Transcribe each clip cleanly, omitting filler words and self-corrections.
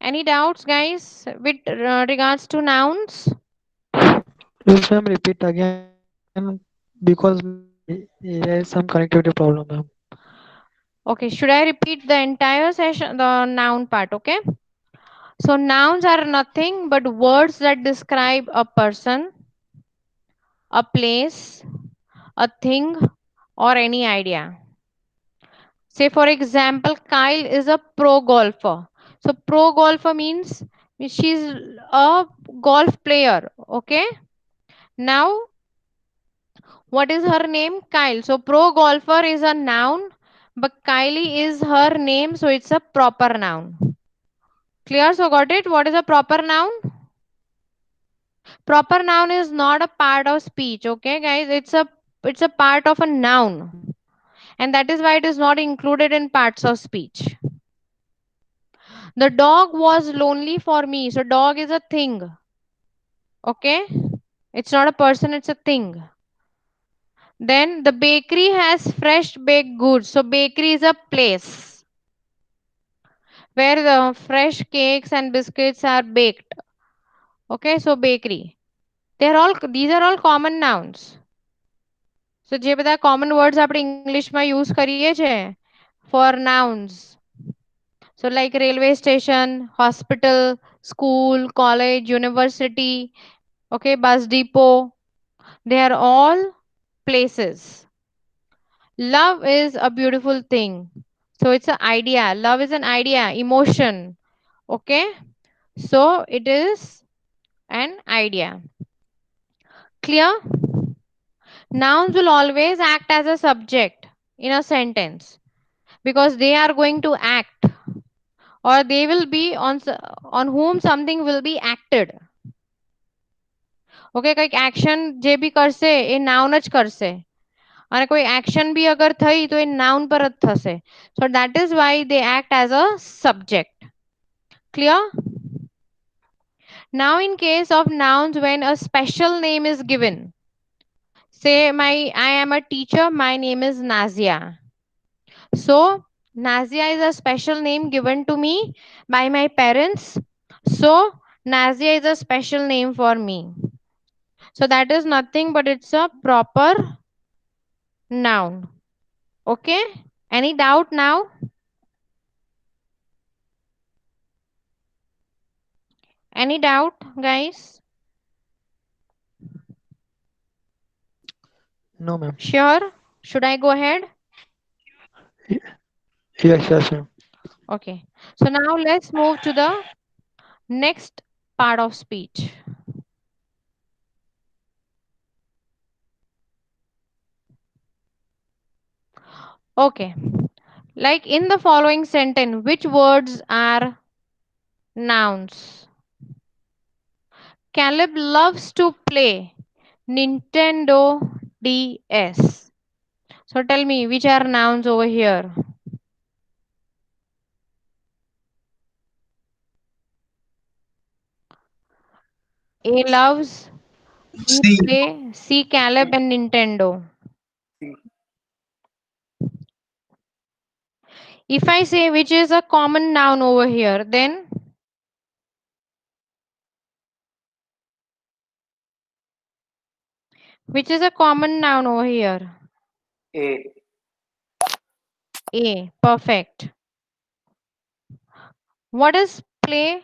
Any doubts, guys, with regards to nouns? Yes, ma'am. Repeat again because there is some connectivity problem, ma'am. Okay, should I repeat the entire session, the noun part? Okay. So, nouns are nothing but words that describe a person, a place, a thing, or any idea. Say, for example, Kyle is a pro golfer. So, pro golfer means she's a golf player. Okay. Now, what is her name? Kyle. So, pro golfer is a noun, but Kylie is her name, so it's a proper noun. Clear? So, got it? What is a proper noun? Proper noun is not a part of speech. Okay, guys, it's a part of a noun, and that is why it is not included in parts of speech. The dog was lonely for me. So, dog is a thing. Okay, it's not a person; it's a thing. Then the bakery has fresh baked goods. So, bakery is a place where the fresh cakes and biscuits are baked. Okay, so bakery. These are all common nouns. So જે બધા common words આપણે ઇંગ્લિશમાં use કરીએ છે for nouns. So like railway station, hospital, school, college, university, okay, bus depot, they are all places. Love is a beautiful thing. So it's an idea. Love is an idea, emotion. Okay. So it is an idea. Clear? Nouns will always act as a subject in a sentence because they are going to act, or they will be on whom something will be acted. Okay, કંઈક action જે બી કરશે એ noun જ કરશે, અને કોઈ action બી અગર થઈ તો એ નાઉન પર જ થશે. So that is why they act as a subject. Clear? Now in case of nouns, when a special name is given, say I am a teacher, my name is Nazia. So Nazia is a special name given to me by my parents. So Nazia is a special name for me. So that is nothing but it's a proper noun. Okay? Any doubt now? Any doubt, guys? No, ma'am. Sure? Should I go ahead? Y- Yes, yes, ma'am. Okay. So now let's move to the next part of speech. Okay. Like in the following sentence, which words are nouns? Caleb loves to play Nintendo DS. So tell me, which are nouns over here? A loves, B C. play, C Caleb and Nintendo. If I say which is a common noun over here, then which is a common noun over here? A. A. Perfect. What is play?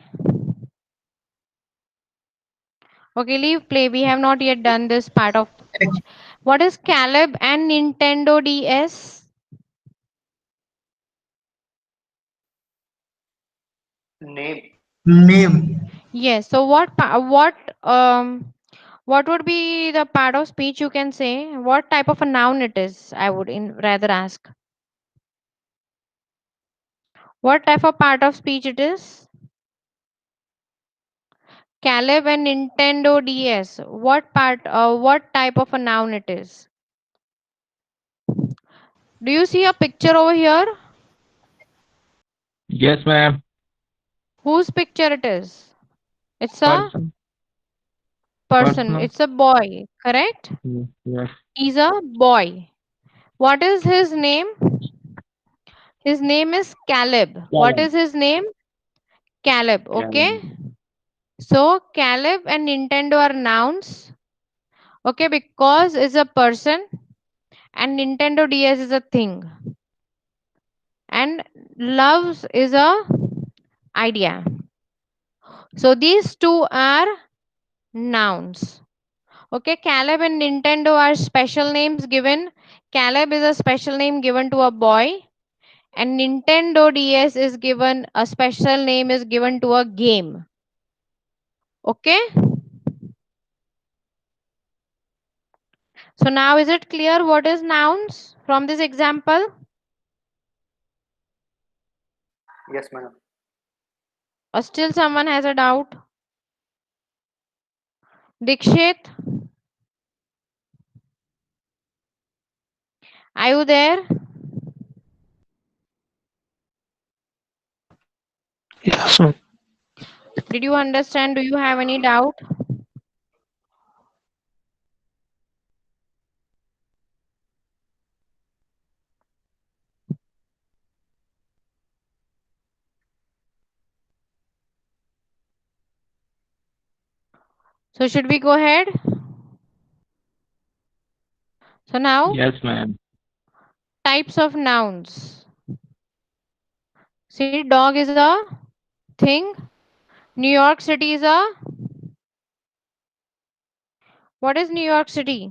Okay, leave play. We have not yet done this part of speech. What is Caleb and Nintendo DS? Name. Name. Yes. So what would be the part of speech you can say? What type of a noun it is? I would rather ask. What type of part of speech it is? Caleb and Nintendo DS. What part? What type of a noun it is? Do you see a picture over here? Yes, ma'am. Whose picture it is? It's a Person. person. Personal. It's a boy. Correct? Yes. He's a boy. What is his name? His name is Caleb. What Caleb. is his name? Caleb. Okay. So Caleb and Nintendo are nouns. Okay, because is a person and Nintendo DS is a thing. And loves is a idea. So these two are nouns. Okay, Caleb and Nintendo are special names given. Caleb is a special name given to a boy, and Nintendo DS is given a special name is given to a game. Okay, so now is it clear what is nouns from this example? Yes, madam. Or still someone has a doubt? Dikshit, are you there? Yes, ma'am. Did you understand? Do you have any doubt? So should we go ahead? So now Yes, ma'am. types of nouns. See, dog is a thing. New York City is a, what is New York City?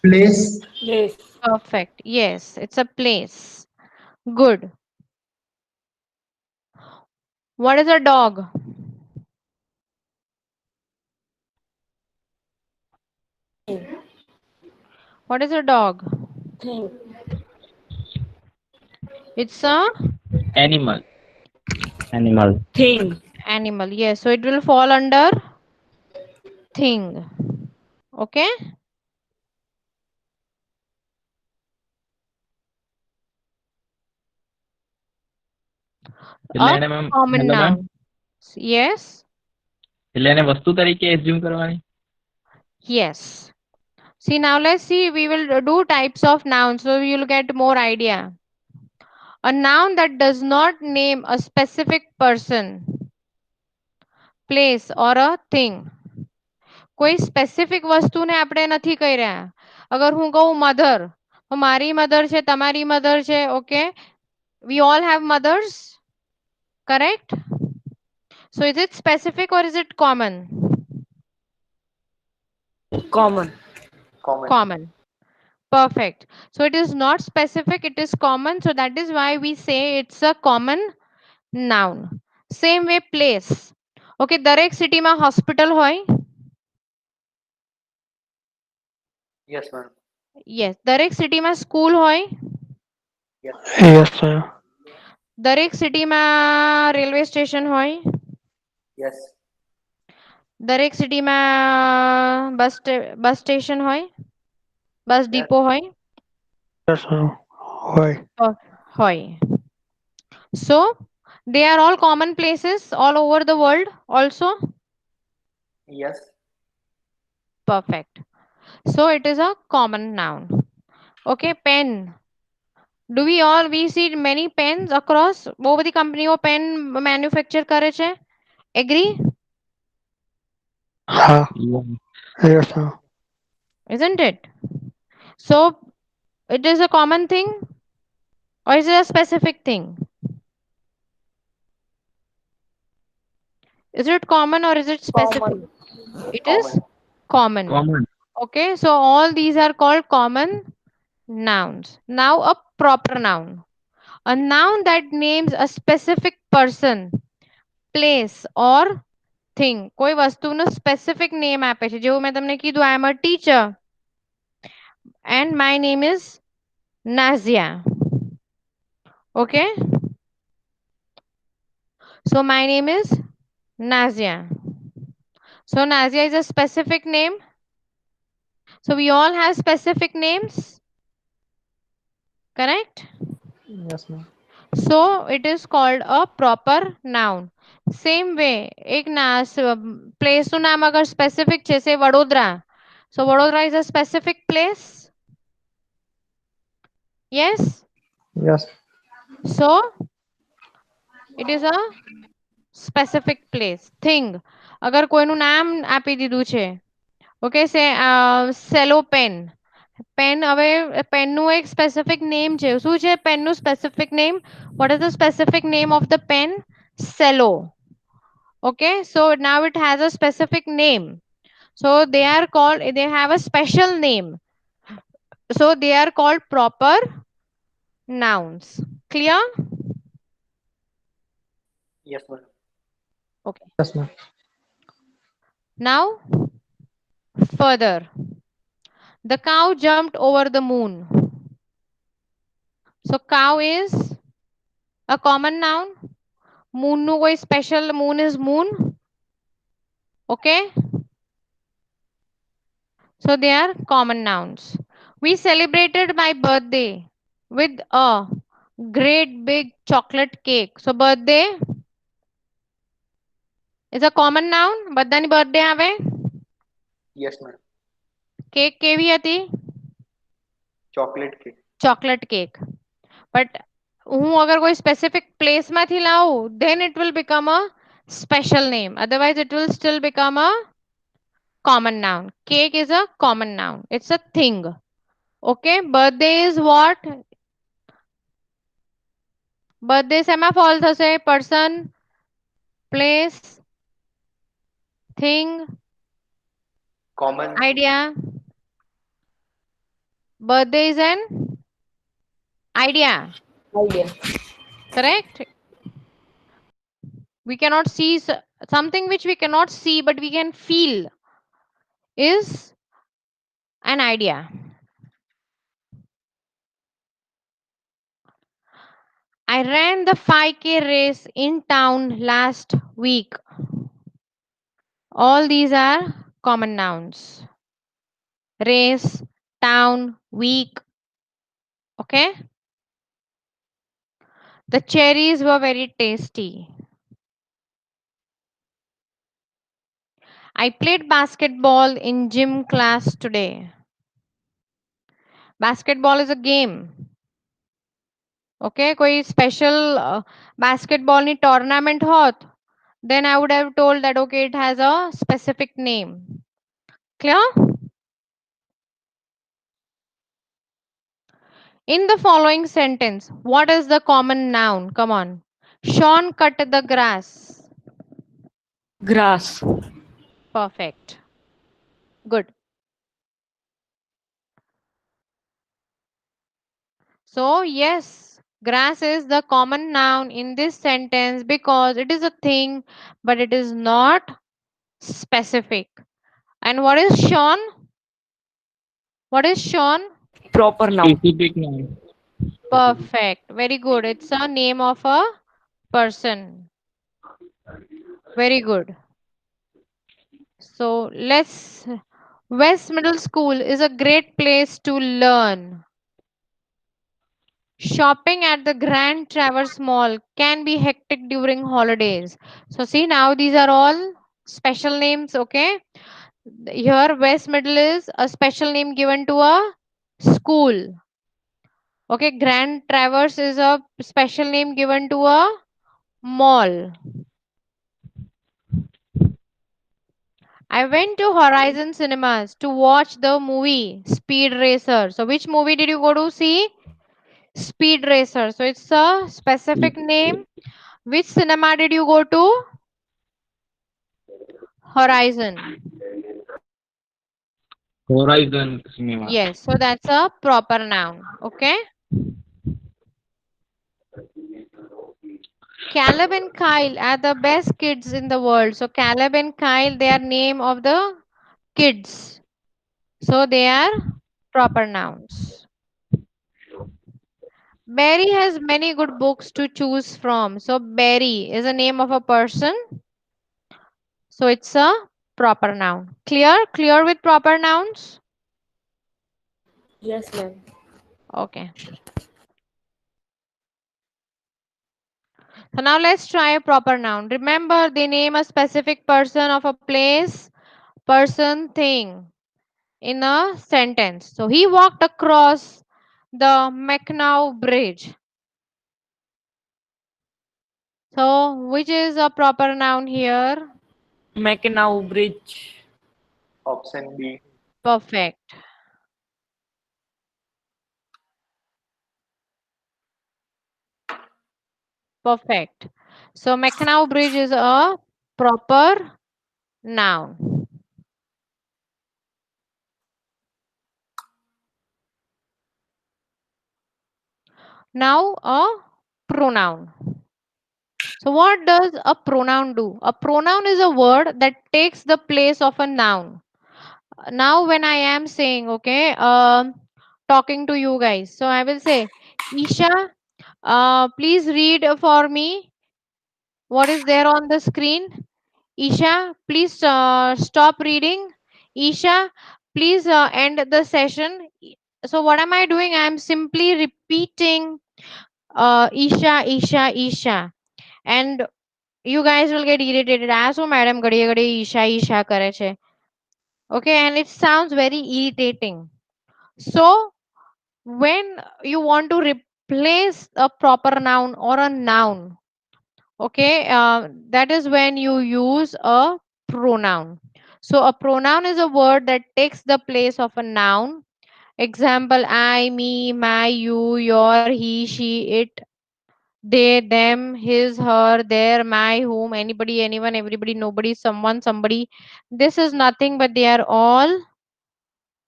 Place. Place. Perfect. Yes, it's a place. Good. What is a dog? What is a dog? Thing. It's a Animal. Animal. Thing. animal. Yes, so it will fall under thing. Okay. એટલે A એને ma'am common hello ma'am noun. Yes. એટલે એને વસ્તુ તરીકે assume કરવાની. Yes. See, now let's see. We will do types of nouns, so you'll get more idea. A noun that does not name a specific person, place, or a thing. કોઈ specific વસ્તુને આપણે નથી કહી રહ્યા. અગર હું કહું મધર, તો મારી મધર છે, તમારી મધર છે. Okay, we all have mothers, correct? So is it specific or is it common? Common. Common. Common. Perfect. So it is not specific, it is common. So that is why we say it's a common noun. Same way place. Okay, દરેક સિટીમાં hospital હોય. Yes, madam. Yes, દરેક સિટીમાં school હોય. Yes. Yes, ma'am. દરેક સિટીમાં railway station હોય. Yes. દરેક સિટીમાં બસ સ્ટેશન હોય, બસ Yes. ડીપો હોય. Yes, ma'am. Why? હોય. So they are all common places all over the world also. Yes. Perfect. So it is a common noun. Okay, pen. Do we see many pens across? બહુ બધી કંપનીઓ pen manufacture કરે છે. Agree? Ha. Yeah. Yes, ma'am. Isn't it? So it is a common thing or is it a specific thing? Is it common or is it specific? Common. It is common. Common. Okay, so all these are called common nouns. Now a proper noun. A noun that names a specific person, place or thing. કોઈ વસ્તુનો specific name આપે છે. જેવું મેં તમને કીધું, I am a teacher and my name is Nazia. Okay, so my name is Nazia. So Nazia is a specific name. So we all have specific names, correct? Yes, ma'am. So it is called a proper noun. Same way, એક place નું નામ અગર specific છે, say Vadodara. So Vadodara is a specific place. Yes. Yes. So It is a specific place. Thing. અગર કોઈનું નામ આપી દીધું છે, ઓકે, સે સેલો પેન. પેન, હવે પેનનું એક સ્પેસિફિક નેમ છે. શું છે પેનનું specific name? What is the specific name of the pen? Cello. Okay, so now it has a specific name. So they are called, they have a special name. So they are called proper nouns. Clear? Yes, madam. Okay. Yes, ma'am. Now, further. The cow jumped over the moon. So cow is a common noun. Moon no koi special, moon is moon. Okay. So they are common nouns. We celebrated my birthday with a great big chocolate cake. So birthday is a common noun. બધાની birthday આવે. Yes, madam. Cake કેવી હતી? Chocolate cake. Chocolate cake. But હું અગર કોઈ specific પ્લેસમાંથી લાવું, then it will become a special name. Otherwise it will still become a common noun. Cake is a common noun. It's a thing. Okay. Birthday is what? Birthday શેમાં fall થશે? Person, place, thing, Common. idea. Birthday is an idea. Idea. Correct? We cannot see something which we cannot see but we can feel is an idea. I ran the 5K race in town last week. All these are common nouns. Race, town, week. Okay. The cherries were very tasty. I played basketball in gym class today. Basketball is a game. Okay, कोई special basketball ni tournament hot, then I would have told that okay, it has a specific name. Clear? In the following sentence, what is the common noun? Come on. Sean cut the grass. Grass. Perfect. Good. So yes, grass is the common noun in this sentence because it is a thing but it is not specific. And what is Sean? What is Sean? Proper noun. Specific noun. Perfect. Very good. It's a name of a person. Very good. So let's. West Middle School is a great place to learn. Shopping at the Grand Traverse Mall can be hectic during holidays. So see, now these are all special names. Okay. Here West Middle is a special name given to a school. Okay. Grand Traverse is a special name given to a mall. I went to Horizon Cinemas to watch the movie Speed Racer. So which movie did you go to see? Speed Racer. So it's a specific name. Which cinema did you go to? Horizon. Horizon cinema. Yes. So that's a proper noun. Okay. Caleb and Kyle are the best kids in the world. So Caleb and Kyle, they are name of the kids. So they are proper nouns. Barry has many good books to choose from. So Barry is a name of a person. So it's a proper noun. Clear? Clear with proper nouns? Yes, ma'am. Okay. So now let's try a proper noun. Remember, they name a specific person of a place, person, thing in a sentence. So he walked across the Mackinac Bridge. So, which is a proper noun here? Mackinac Bridge. Option B. Perfect. Perfect. So, Mackinac Bridge is a proper noun. Now, a pronoun. So, what does a pronoun do? A pronoun is a word that takes the place of a noun. Now, when I am saying, okay, talking to you guys, so I will say, Isha, please read for me what is there on the screen. Isha, please stop reading. Isha, please end the session. So, what am I doing? I am simply repeating Isha, Isha, Isha. And you guys will get irritated. As oh, madam, gadiye gadiye Isha, Isha કરે છે. Okay, and it sounds very irritating. So, when you want to replace a proper noun or a noun, okay, that is when you use a pronoun. So, a pronoun is a word that takes the place of a noun. Example: I, me, my, you, your, he, she, it, they, them, his, her, their, my, whom, anybody, anyone, everybody, nobody, someone, somebody. This is nothing but they are all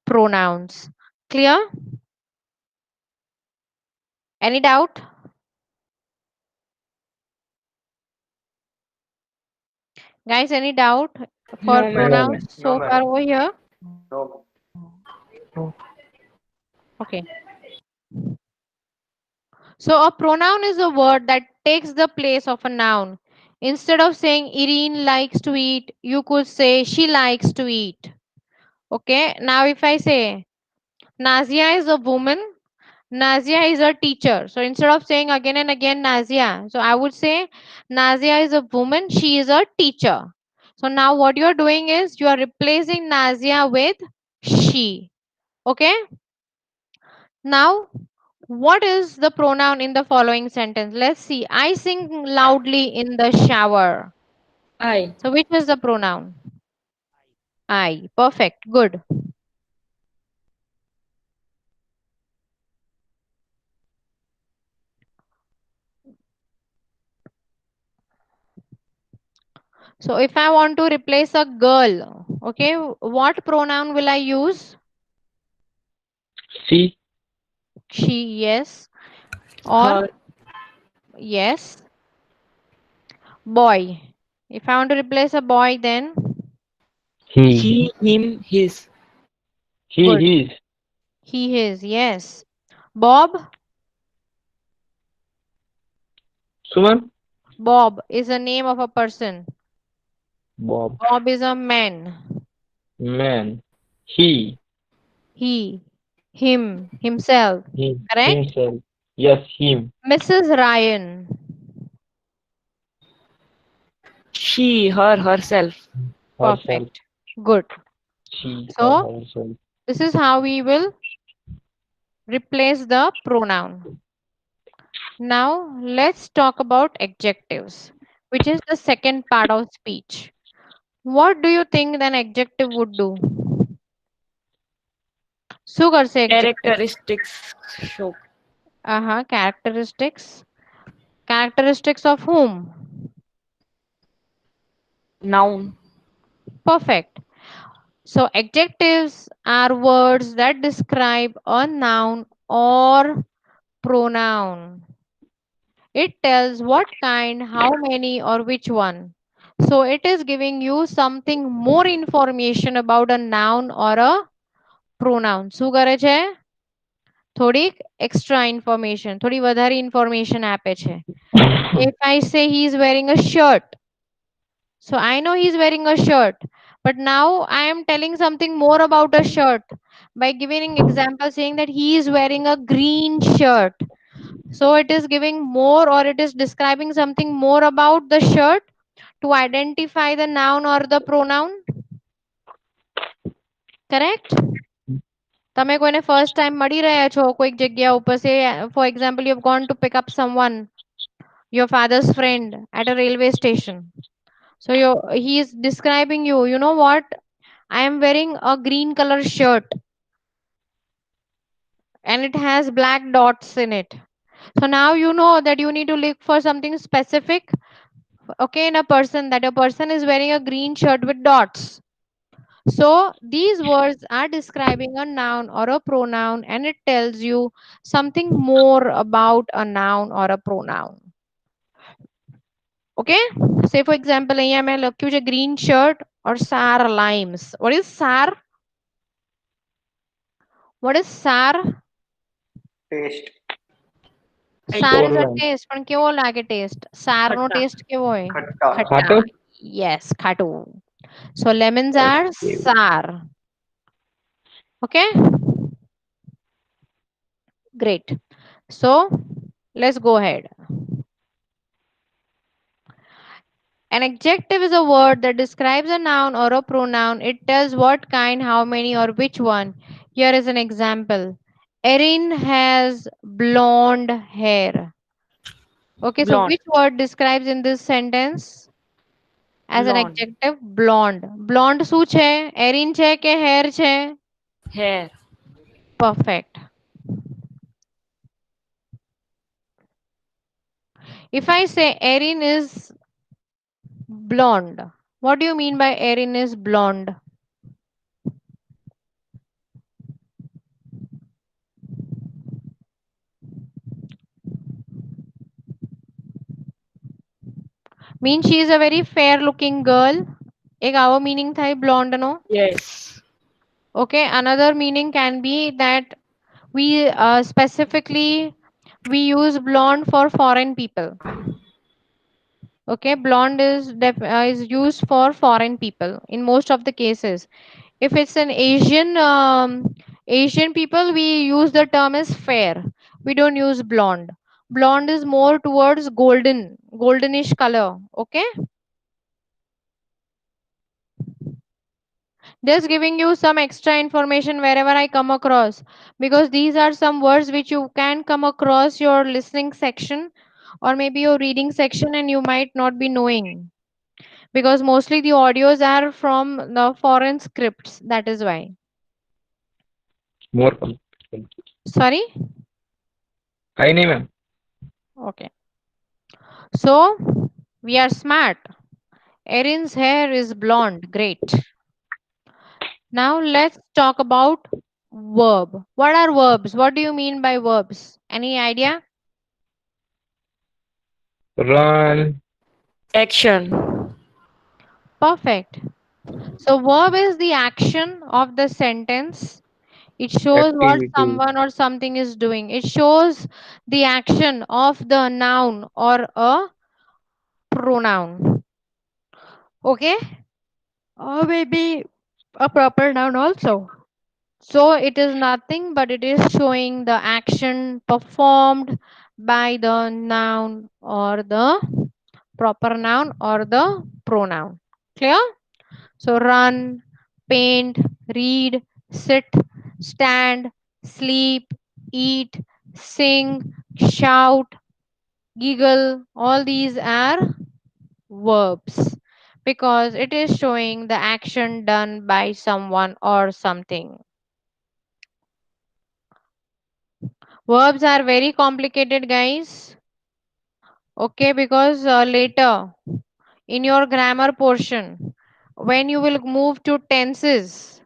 pronouns. Clear? Any doubt? Guys, any doubt for No, ma'am. No, pronouns ma'am. No, so far madam. over here? No. Okay. So a pronoun is a word that takes the place of a noun. Instead of saying Irene likes to eat, you could say she likes to eat. Okay. Now if I say Nazia is a woman, Nazia is a teacher. So instead of saying again and again Nazia, so I would say Nazia is a woman, she is a teacher. So now what you are doing is you are replacing Nazia with she. Okay. Now, what is the pronoun in the following sentence? Let's see. I sing loudly in the shower. I. So, which is the pronoun? I. Perfect. Good. So, if I want to replace a girl, okay, what pronoun will I use? She, She, yes. Or Her. yes. Boy. If I want to replace a boy, then he, He, him, his. good. he, his, He, his, yes. Bob. Suman, Bob is a name of a person. Bob, Bob is a man. man, he, He, him, himself. Correct? himself, yes, him, Mrs. Ryan. She, her, herself. herself, Perfect. Good. she, her, So, herself. this is how we will replace the pronoun. Now, let's talk about adjectives, which is the second part of speech. What do you think an adjective would do? શું કરશે adjective? Characteristics. Show. Characteristics. Characteristics of whom? Noun. Perfect. So, adjectives are words that describe a noun or pronoun. It tells what kind, how many, or which one. So, it is giving you something more information about a noun or a pronoun. શું કરે છે? થોડીક extra information, થોડી વધારે information આપે છે. If I say he is wearing a shirt, so I know he's wearing a shirt, but now I am telling something more about a shirt by giving an example saying that he is wearing a green shirt. So it is giving more or it is describing something more about the shirt to identify the noun or the pronoun. Correct? તમે કોઈને first time મળી રહ્યા છો કોઈક જગ્યા ઉપર say for example you have gone to pick up someone your father's friend at a railway station. So he is describing you. You know what? I am wearing a green color shirt and it has black dots in it. So now you know that you need to look for something specific, okay, in a person, that a person is wearing a green shirt with dots. So these words are describing a noun or a pronoun and it tells you something more about a noun or a pronoun. Okay, say for example અહીંયા મેં લખ્યું છે green shirt or sour limes. What is sour? What is sour? taste, Sour is a Sour. taste, પણ કેવો લાગે taste? sour નો ખટ્ટા. taste કેવો હોય? khatta, ખટ્ટા. Khato? Yes, ખાટું. So lemons are Okay. sour. Okay, great. So let's go ahead. An adjective is a word that describes a noun or a pronoun. It tells what kind, how many, or which one. Here is an example. Erin has blonde hair. Okay, so Blonde. which word describes in this sentence as an Blonde. adjective? Blonde. Blonde શું છે? Erin છે કે hair છે? Hair. Perfect. If I say Erin is blonde, what do you mean by Erin is blonde? Means she is a very fair looking girl. एक આવો meaning થાય blonde no. Yes. Okay, another meaning can be that we specifically we use blonde for foreign people. Okay, blonde is used for foreign people in most of the cases. If it's an Asian people, we use the term as fair. We don't use blonde. Blonde is more towards goldenish color. Okay, just giving you some extra information wherever I come across, because these are some words which you can come across your listening section or maybe your reading section and you might not be knowing, because mostly the audios are from the foreign scripts. That is why. More complicated. Sorry. काही नाही ma'am. Okay, so we are smart. Erin's hair is blonde. Great. Now let's talk about verb. What are verbs? What do you mean by verbs? Any idea? Run. Action. Perfect. So verb is the action of the sentence. It shows what Activity. someone or something is doing. It shows the action of the noun or a pronoun. Okay? Or maybe a proper noun also. So it is nothing but it is showing the action performed by the noun or the proper noun or the pronoun. Clear? So run, paint, read, sit, stand, sleep, eat, sing, shout, giggle, all these are verbs because it is showing the action done by someone or something. Verbs are very complicated, guys. Okay, because later in your grammar portion, when you will move to tenses,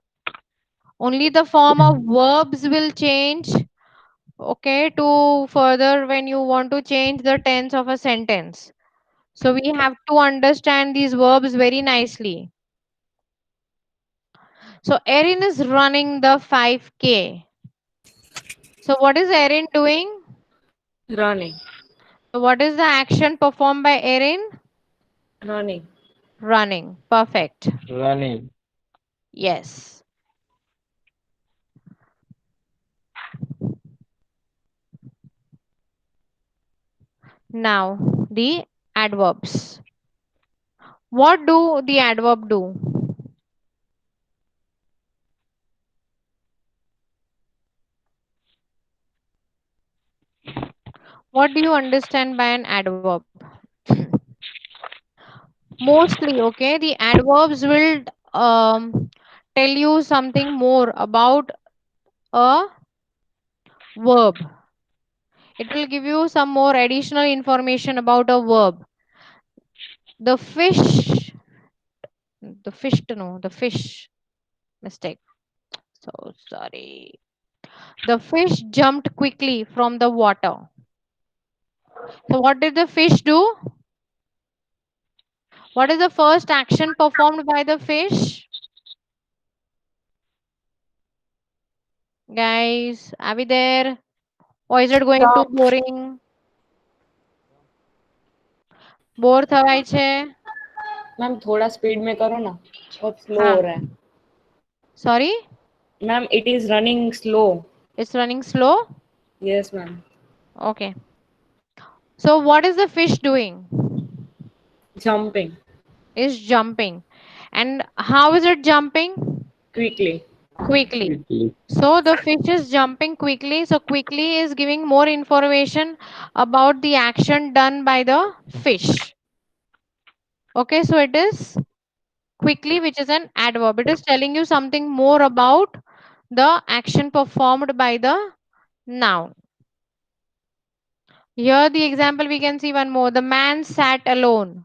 only the form of verbs will change. Okay, to further when you want to change the tense of a sentence. So we have to understand these verbs very nicely. So Erin is running the 5K. So what is Erin doing? Running. So what is the action performed by Erin? Running. Running. Perfect. Running. Yes. Now the adverbs. What do the adverb do? What do you understand by an adverb? Mostly, okay, the adverbs will tell you something more about a verb. It will give you some more additional information about a verb. The fish, the fish, mistake. So sorry. The fish jumped quickly from the water. So, what did the fish do? What is the first action performed by the fish? Guys, are we there? Or is it going too Jump. boring? Bore થવાય છે? Ma'am थोड़ा speed में करो ना, बहुत slow हाँ. हो रहा है. Sorry, ma'am it is running slow. it's running slow. Yes ma'am. Okay. So, what is the fish doing? Jumping Is jumping. And how is it jumping? quickly. Quickly. Quickly. So, the fish is jumping quickly. So, quickly is giving more information about the action done by the fish. Okay, so it is quickly, which is an adverb. It is telling you something more about the action performed by the noun. Here, the example we can see one more. The man sat alone.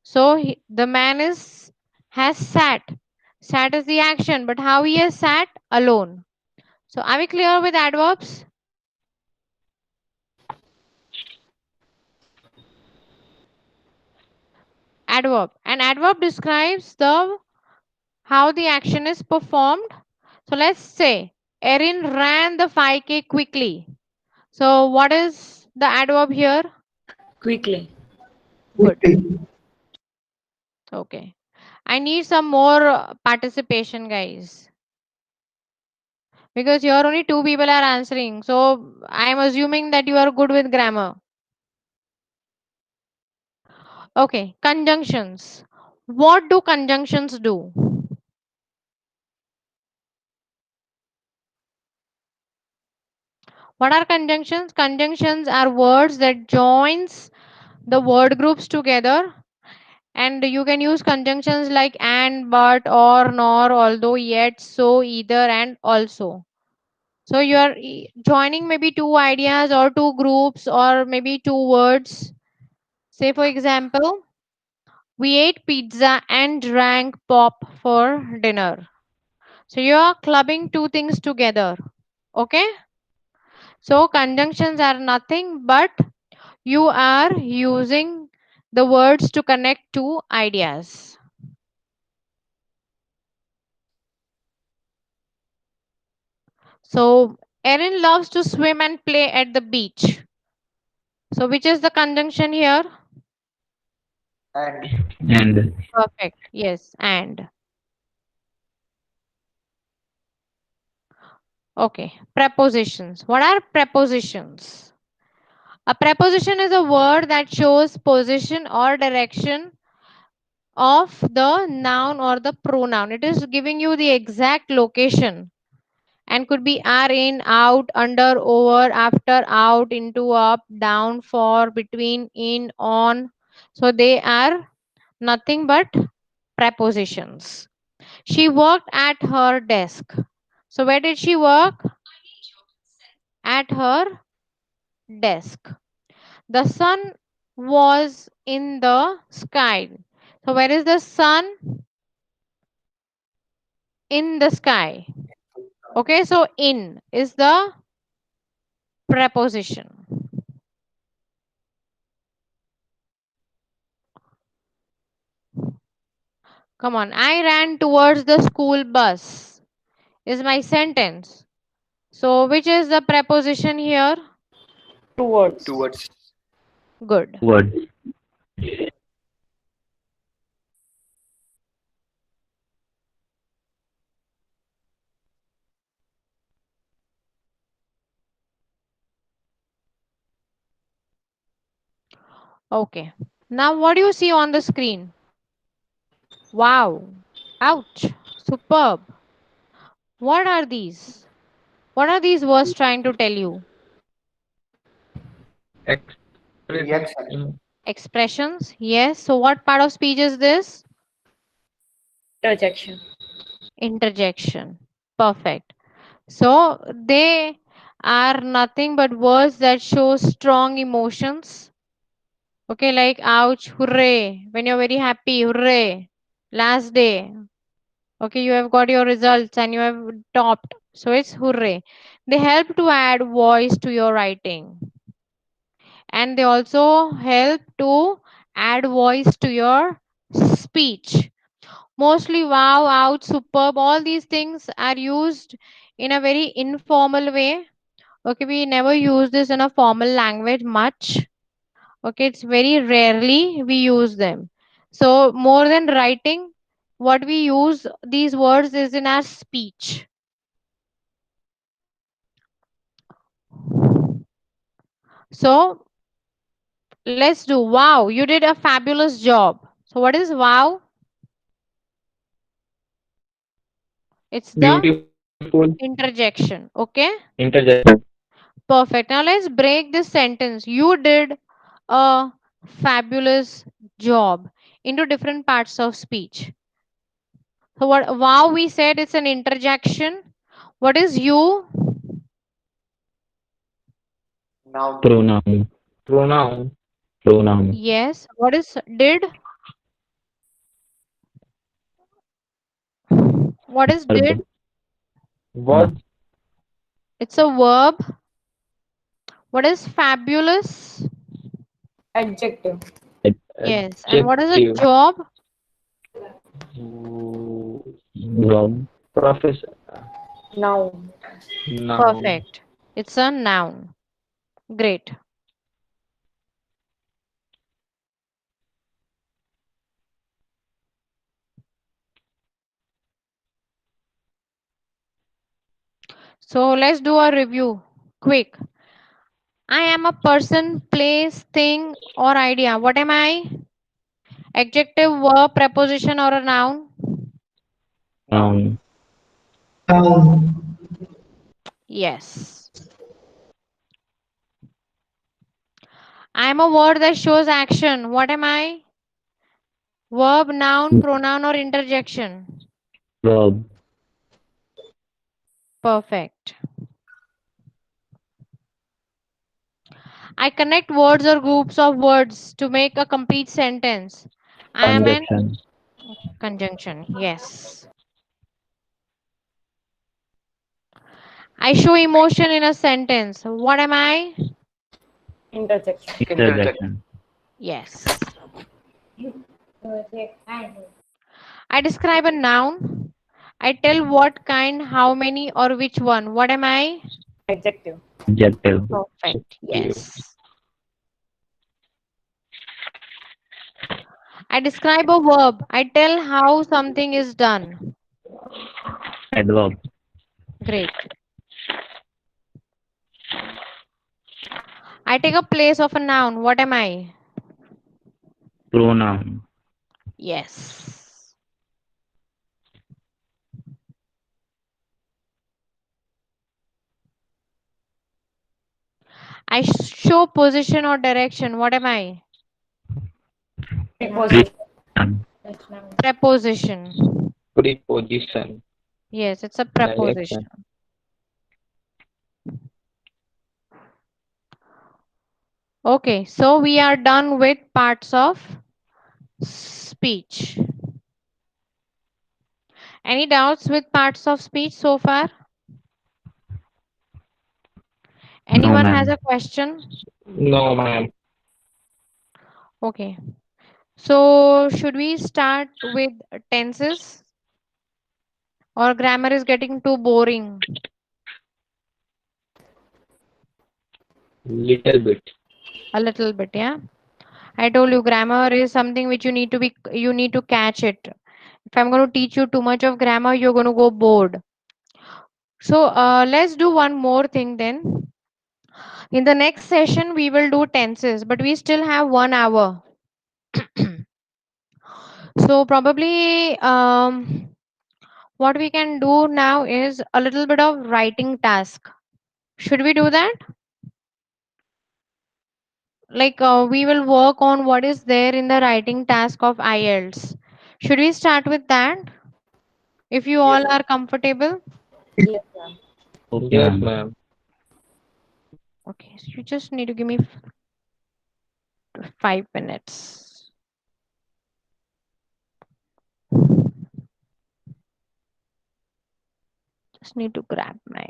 So the man has sat. Sat is the action, but how he has sat alone. So are we clear with adverbs? Adverb. An adverb describes the how the action is performed. So let's say Erin ran the 5K quickly. So what is the adverb here? Quickly. Good. Okay. I need some more participation, guys. Because here only two people are answering. So I am assuming that you are good with grammar. Okay. Conjunctions. What do conjunctions do? What are conjunctions? Conjunctions are words that joins the word groups together, and you can use conjunctions like and, but, or, nor, although, yet, so, either, and also. So you are joining maybe two ideas or two groups or maybe two words. Say for example, we ate pizza and drank pop for dinner. So you are clubbing two things together. Okay? So conjunctions are nothing but you are using the words to connect two ideas. So Erin loves to swim and play at the beach. So which is the conjunction here? And And Perfect. Yes, and. Okay. Prepositions. What are prepositions? A preposition is a word that shows position or direction of the noun or the pronoun. It is giving you the exact location and could be are, in, out, under, over, after, out, into, up, down, for, between, in, on. So they are nothing but prepositions. She worked at her desk. So where did she work? At her desk. The sun was in the sky. So where is the sun? In the sky. Okay, so in is the preposition. Come on, I ran towards the school bus is my sentence. So which is the preposition here? Towards. towards. Good. word. Okay. Now what do you see on the screen? Wow. Ouch. Superb. What are these? What are these words trying to tell you? Reaction. Expressions. Yes. So what part of speech is this? Interjection. Interjection. Perfect. So they are nothing but words that show strong emotions. Okay, like ouch, hooray. When you're very happy, hooray. Last day. Okay, you have got your results and you have topped. So it's hooray. They help to add voice to your writing. And they also help to add voice to your speech. Mostly wow, out, superb, all these things are used in a very informal way. Okay, we never use this in a formal language much. Okay, it's very rarely we use them. So more than writing, what we use these words is in our speech. So let's do wow, you did a fabulous job. So what is wow? It's the Beautiful. interjection. Okay, Interjection. perfect. Now let's break this sentence. You did a fabulous job into different parts of speech. So what wow we said it's an interjection. What is you? Noun. Pronoun. Pronoun. Pronoun. Yes. What is did? What is did? Verb. Was. It's a verb. What is fabulous? Adjective. Yes. And what is a Adjective. job? Verb. Professor. Noun. Noun. Perfect. It's a noun. Great. So let's do a review. Quick. I am a person, place, thing, or idea. What am I? Adjective, verb, preposition, or a noun? Noun. Yes. I am a word that shows action. What am I? Verb, noun, pronoun, or interjection? Verb. Perfect. I connect words or groups of words to make a complete sentence. I am an Conjunction. conjunction. Yes. I show emotion in a sentence. What am I? Interjection. Interjection. Yes. I describe a noun. I tell what kind, how many, or which one. What am I? Adjective. Adjective. Perfect. Yes. I describe a verb. I tell how something is done. Adverb. Great. I take a place of a noun. What am I? Pronoun. Yes. I show position or direction. What am I? Preposition. Preposition. Preposition. Yes, it's a Direction. preposition. Okay, so we are done with parts of speech. Any doubts with parts of speech so far? Anyone has ma'am. a question? No, ma'am. Okay. So should we start with tenses or grammar is getting too boring? Little bit. A little bit, yeah. I told you grammar is something which you need to catch it. If I'm going to teach you too much of grammar, you're going to go bored. So let's do one more thing then. In the next session, we will do tenses, but we still have 1 hour. So probably what we can do now is a little bit of writing task. Should we do that? Like we will work on what is there in the writing task of IELTS. Should we start with that? If you Yes, all ma'am. are comfortable. Yes, ma'am. Okay, Yes, ma'am. ma'am. Okay, so you just need to give me 5 minutes. Just need to grab my.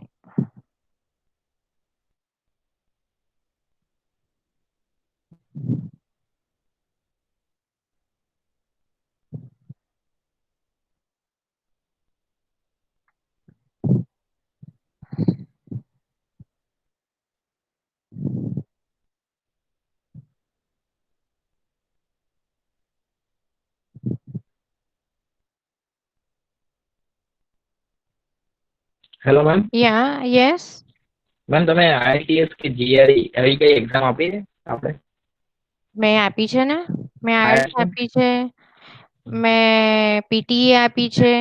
Hello ma'am. Yeah, yes. Ma'am તમે IELTS કે GRE એવી કઈ exam આપી છે આપણે? મેં આપી છે ને. મેં આઈએલટીએસ IELTS ની? આપી છે. મેં પીટીઈ આપી છે.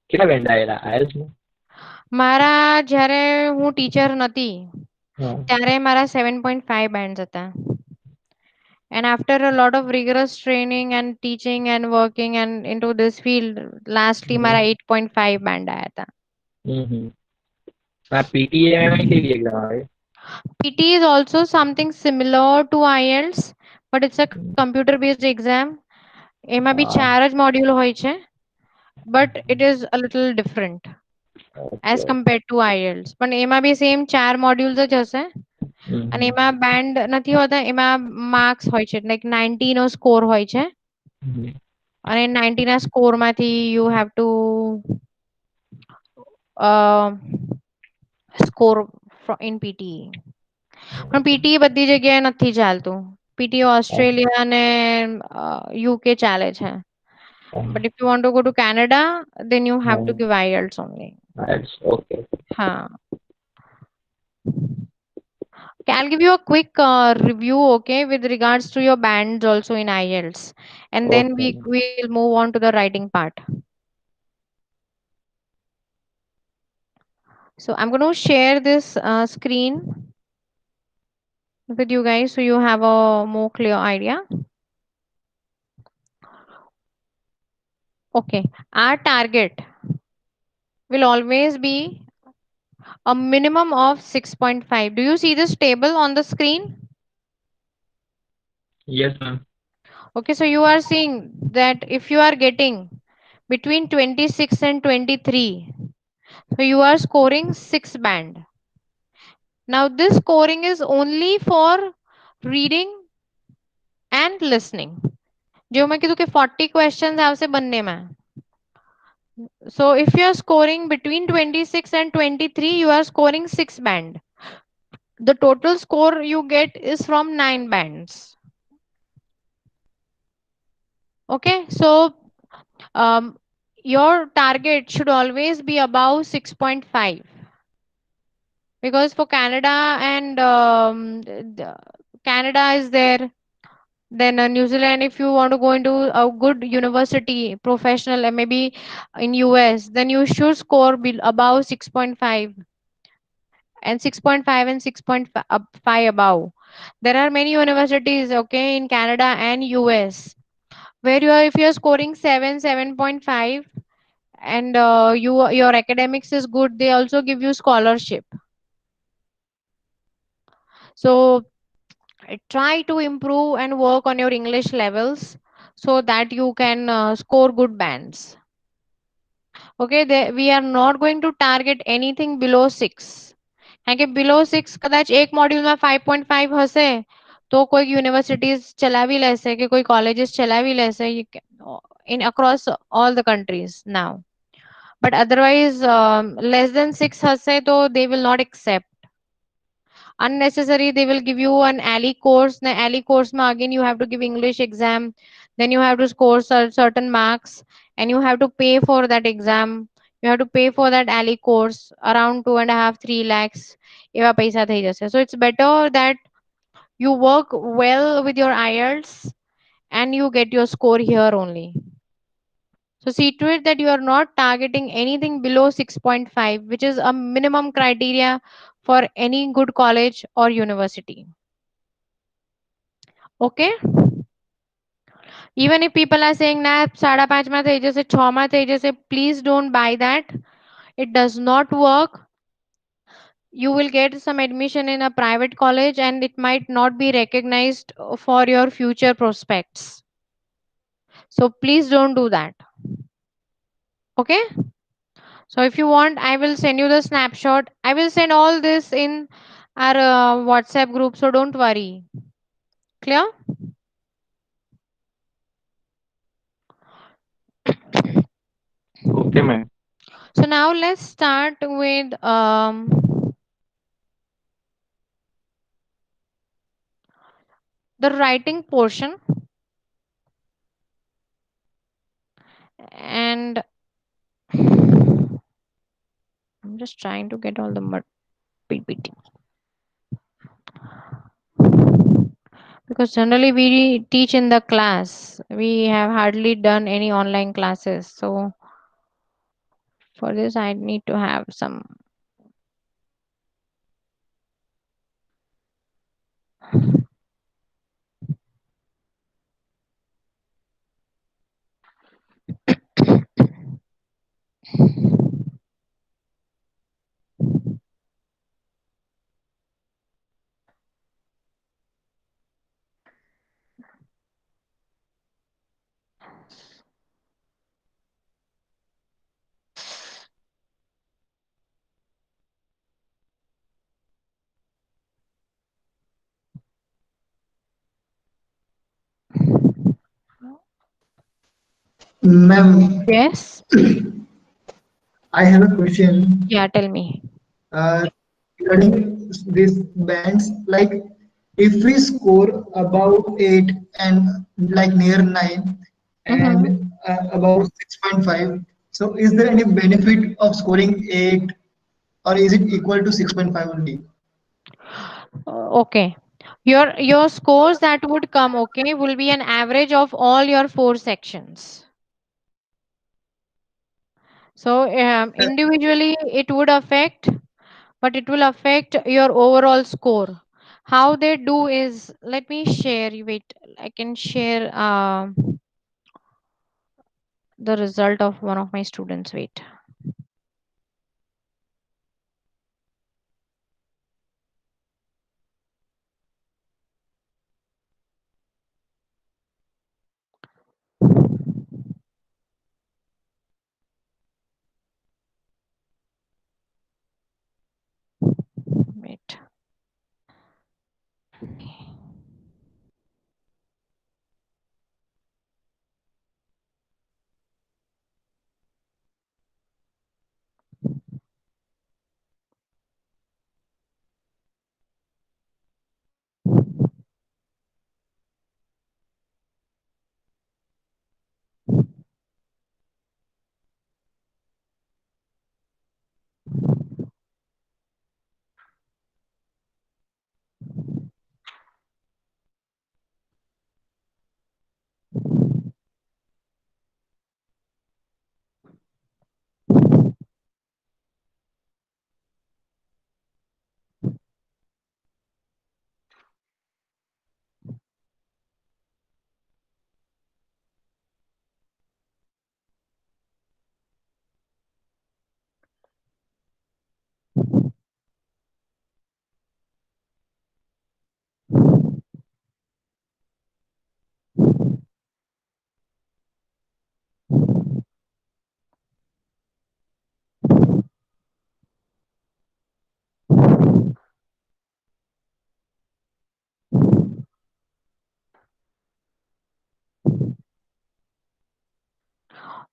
કેટલા બેન્ડ આવેલા IELTS માં? મારા જ્યારે હું ટીચર નતી હા. ત્યારે મારા 7.5 બેન્ડ્સ હતા. And after a lot of rigorous training and teaching and working and into this field, lastly મારા 8.5 બેન્ડ આયા હતા. આ PTE માં કેવી એક્ઝામ આવે? PT is also something similar to IELTS, but it's a computer based exam. એમાં બી 4 જ module હોય છે, but it is a little different as okay. compared to IELTS. પણ એમાં બી સેમ 4 મોડ્યુલ્સ જ હશે. અને એમાં બેન્ડ નથી હોતા, એમાં માર્ક્સ હોય છે, લાઈક 90 નો સ્કોર હોય છે. અને 90 ના સ્કોર માંથી you have to score in PTE. પણ PTE બધી જગ્યાએ નથી ચાલતું. PTE ઓસ્ટ્રેલિયા અને UK ચાલે છે. But if you want to go to Canada, then you have to give IELTS only. IELTS, okay. Ha. Okay, I'll give you a quick review, okay, with regards to your bands also in IELTS, and then Okay. we'll move on to the writing part. So I'm going to share this screen with you guys so you have a more clear idea. Okay, our target will always be a minimum of 6.5. Do you see this table on the screen? Yes, ma'am. Okay, so you are seeing that if you are getting between 26 and 23, so you are scoring 6 band. Now this scoring is only for reading and listening. जो मैं कीधु के 40 questions આવશે બંનેમાં. So if you are scoring between 26 and 23, you are scoring 6 band. The total score you get is from 9 bands. Okay, so your target should always be above 6.5, because for Canada and Canada is there. Then New Zealand, if you want to go into a good university, professional, and maybe in US, then you should score above 6.5 and 6.5 and 6.5 above. There are many universities, okay, in Canada and US, where you are, if you are scoring 7.5, and your academics is good, they also give you scholarship. So try to improve and work on your English levels so that you can score good bands. Okay, we are not going to target anything below 6. કારણ કે below 6 કદાચ એક મોડ્યુલમાં 5.5 હશે તો કોઈ universities ચલાવી લેશે કે કોઈ કોલેજીસ ચલાવી લેશે in across all the countries now. But otherwise less than 6 હશે તો they will not accept. Unnecessary, they will give you an alley course. The alley course ma again you have to give English exam, then you have to score certain marks, and you have to pay for that exam. You have to pay for that alley course around 2.5-3 lakhs. એવા પૈસા થઈ જશે. So it's better that you work well with your IELTS and you get your score here only. So see to it that you are not targeting anything below 6.5, which is a minimum criteria for any good college or university. Okay, even if people are saying ना 5.5 में थे जैसे 6 में थे जैसे, please don't buy that. It does not work. You will get some admission in a private college and it might not be recognized for your future prospects. So please don't do that. Okay, so if you want, I will send you the snapshot. I will send all this in our WhatsApp group, so don't worry. Clear? Okay, ma'am. So now let's start with the writing portion. And I'm just trying to get all the PPT, because generally we teach in the class. We have hardly done any online classes. So for this, I need to have some. Ma'am, Yes. I have a question Yeah, tell me. regarding these bands. Like, if we score about 8 and like near 9 Mm-hmm. and about 6.5, so is there any benefit of scoring 8 or is it equal to 6.5 only? Okay. Your scores that would come, okay, will be an average of all your 4 sections. So individually it would affect, but it will affect your overall score. How they do is, let me share. Wait, I can share the result of one of my students. Wait. Wait.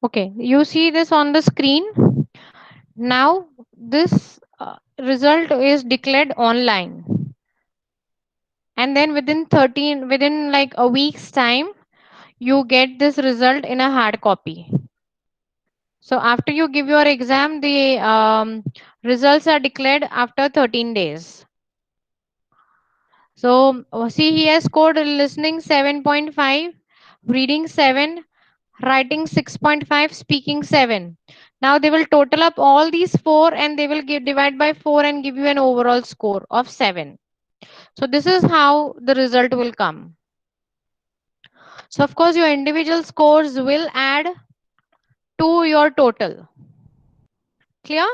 Okay, you see this on the screen. Now this result is declared online, and then within like a week's time, you get this result in a hard copy. So after you give your exam, the results are declared after 13 days. So see, he has scored listening 7.5, reading 7, writing 6.5, speaking 7. Now they will total up all these four and they will divide by 4 and give you an overall score of 7. So this is how the result will come. So of course your individual scores will add to your total. Clear?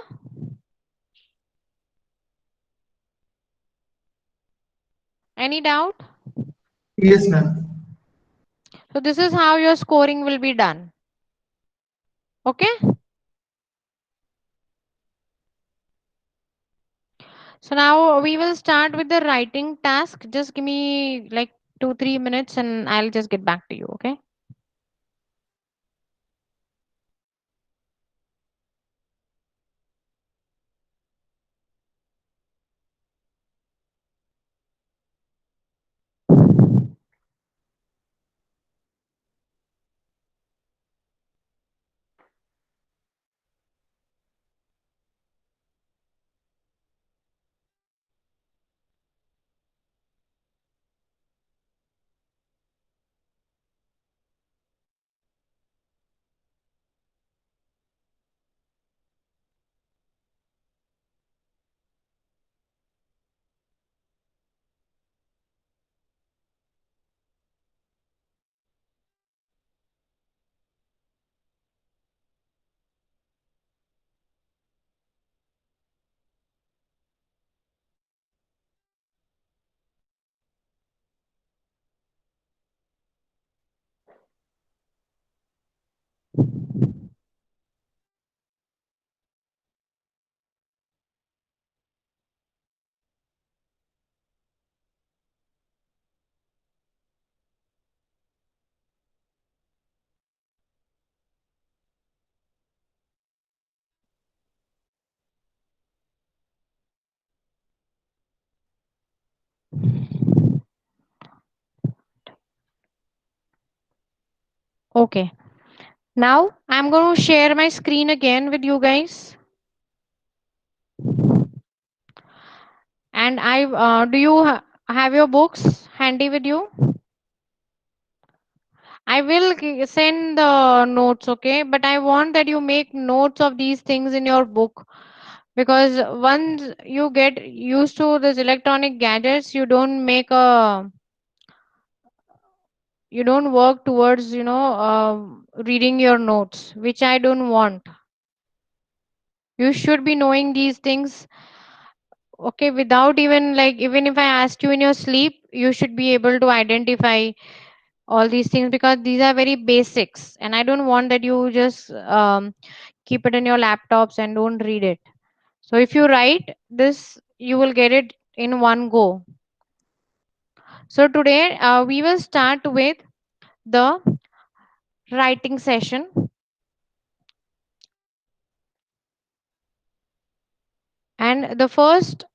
Any doubt? Yes, ma'am. So this is how your scoring will be done. Okay? So now we will start with the writing task. Just give me like 2-3 minutes and I'll just get back to you. Okay? Okay. Now I'm going to share my screen again with you guys. And do you have your books handy with you? I will send the notes, okay? But I want that you make notes of these things in your book, because once you get used to this electronic gadgets, you don't work towards reading your notes, which I don't want. You should be knowing these things, okay, without even like, even if I ask you in your sleep, you should be able to identify all these things, because these are very basics and I don't want that you just keep it in your laptops and don't read it. So if you write this, you will get it in one go. So today we will start with the writing session. And the first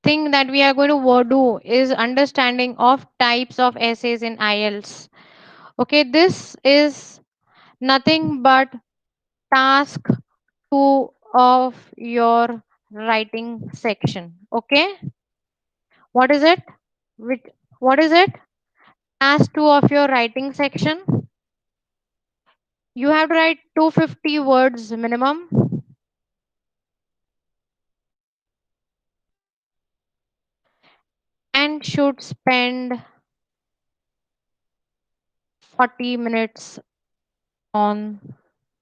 thing that we are going to do is understanding of types of essays in IELTS. Okay, this is nothing but task 2 of your writing section. Okay, what is it? Which, what is it? Task 2 of your writing section. You have to write 250 words minimum. And should spend 40 minutes on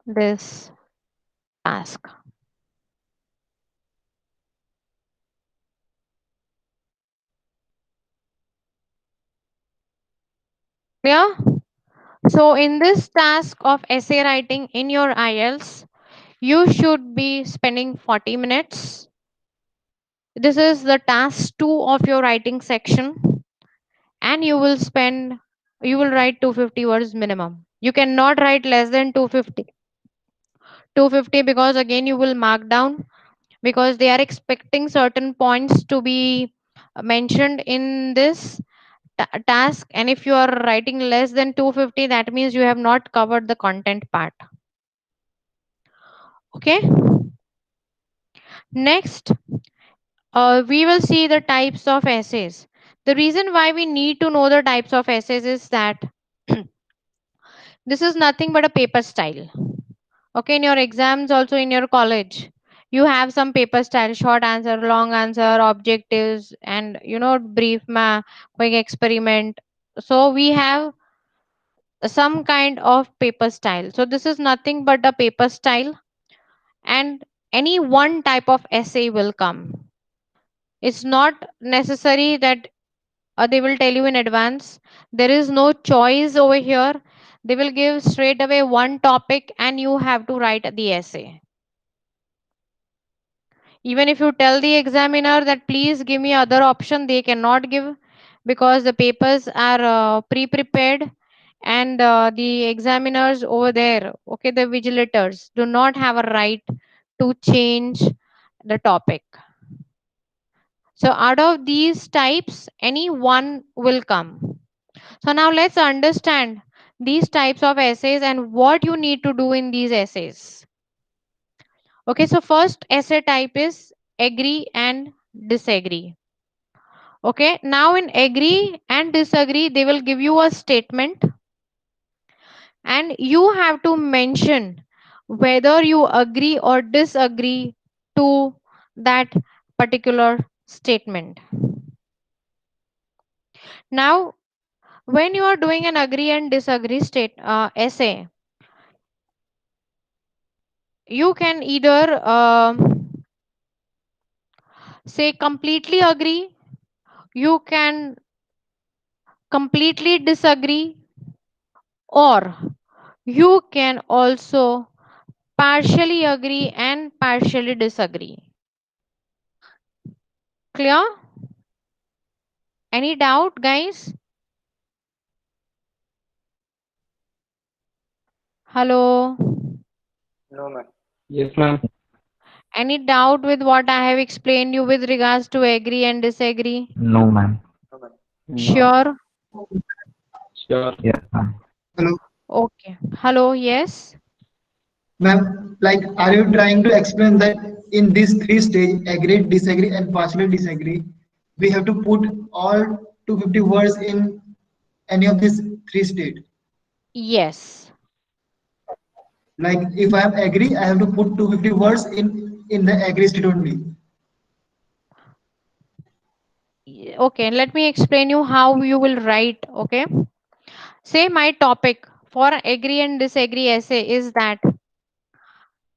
this task. Clear? So in this task of essay writing in your IELTS, you should be spending 40 minutes. This is the task 2 of your writing section, and you will write 250 words minimum. You cannot write less than 250 because again you will mark down, because they are expecting certain points to be mentioned in this task, and if you are writing less than 250, that means you have not covered the content part. Okay, next we will see the types of essays. The reason why we need to know the types of essays is that this is nothing but a paper style. Okay, in your exams, also in your college, you have some paper style: short answer, long answer, objectives, and brief quick experiment. So we have some kind of paper style. So this is nothing but a paper style, and any one type of essay will come. It's not necessary that they will tell you in advance. There is no choice over here. They will give straight away one topic and you have to write the essay. Even if you tell the examiner that please give me other option, they cannot give, because the papers are pre-prepared, and the examiners over there, okay, the vigilators do not have a right to change the topic. So out of these types, any one will come. So now let's understand these types of essays and what you need to do in these essays. Okay, so first essay type is agree and disagree. Okay, now in agree and disagree, they will give you a statement and you have to mention whether you agree or disagree to that particular statement. Now, when you are doing an agree and disagree essay, you can either say completely agree, you can completely disagree, or you can also partially agree and partially disagree. Clear? Any doubt, guys? Hello? No, ma'am. Yes, ma'am. Any doubt with what I have explained you with regards to agree and disagree? No, ma'am. No, ma'am. No. Sure? Sure. Yes, ma'am. Hello, Okay. Hello, yes? ma'am. Like, are you trying to explain that in these three stage, agree, disagree, and partially disagree, we have to put all 250 words in any of these three state? Yes. Like, if I am agree, I have to put 250 words in the agree state only. Okay, let me explain you how you will write. Okay. Say my topic for agree and disagree essay is that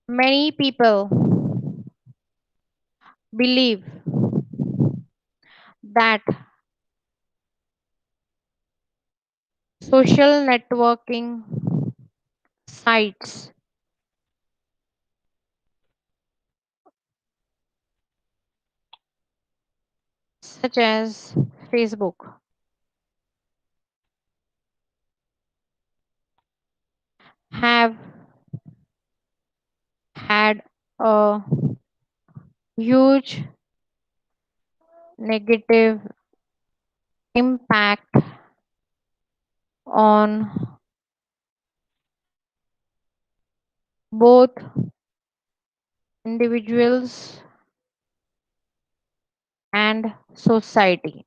many people believe that social networking sites such as Facebook have had a huge negative impact on both individuals and society.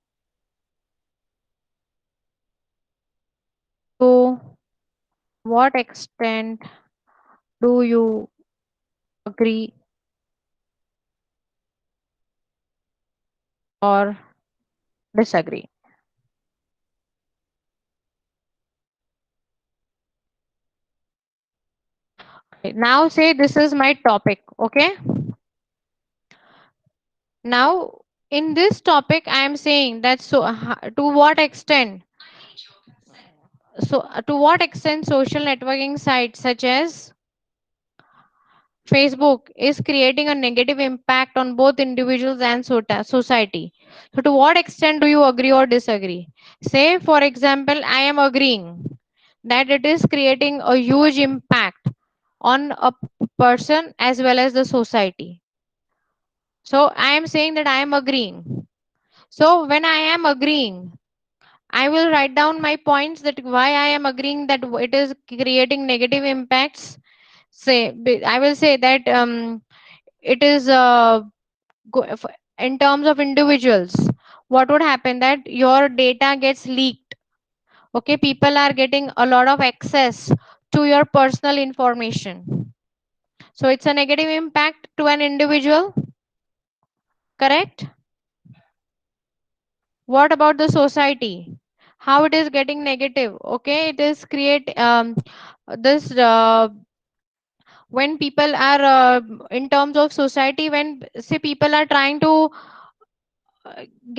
To what extent do you agree or disagree? Okay, now say this is my topic. Okay. Now in this topic, I am saying that to what extent, to what extent social networking sites such as Facebook is creating a negative impact on both individuals and society. So, to what extent do you agree or disagree? Say, for example, I am agreeing that it is creating a huge impact on a person as well as the society. So, I am saying that I am agreeing. So, when I am agreeing, I will write down my points that why I am agreeing that it is creating negative impacts. I will say that it is in terms of individuals, what would happen that your data gets leaked. Okay, people are getting a lot of access to your personal information, so it's a negative impact to an individual, correct? What about the society? how it is getting negative. Okay, it is create this when people are in terms of society, when say people are trying to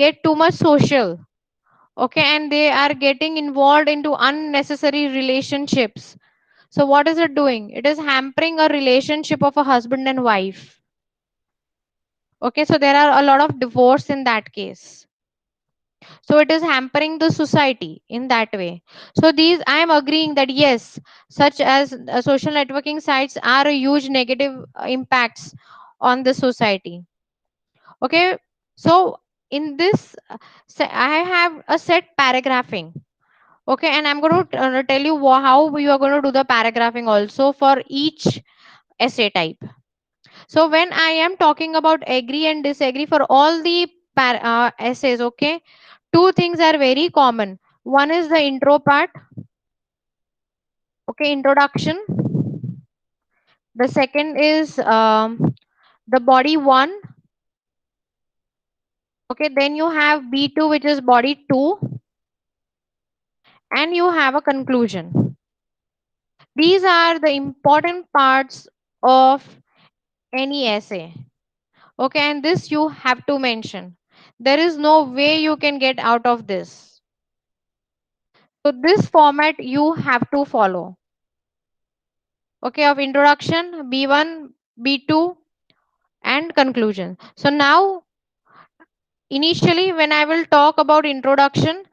get too much social, okay, and they are getting involved into unnecessary relationships. So what is it doing? It is hampering a relationship of a husband and wife. Okay, so there are a lot of divorce in that case. So it is hampering the society in that way. So these, I am agreeing that yes, such as social networking sites are a huge negative impacts on the society. Okay, so in this, I have a set paragraphing. Okay, and I'm going to tell you how you are going to do the paragraphing also for each essay type. So when I am talking about agree and disagree for all the essays, okay, two things are very common. One is the intro part, okay, introduction. The second is the body one. Okay, then you have B2, which is body two, and you have a conclusion. These are the important parts of any essay. Okay, and this you have to mention. There is no way you can get out of this. So this format you have to follow. Okay, of introduction, B1, B2, and conclusion. So now, initially, when I will talk about introduction,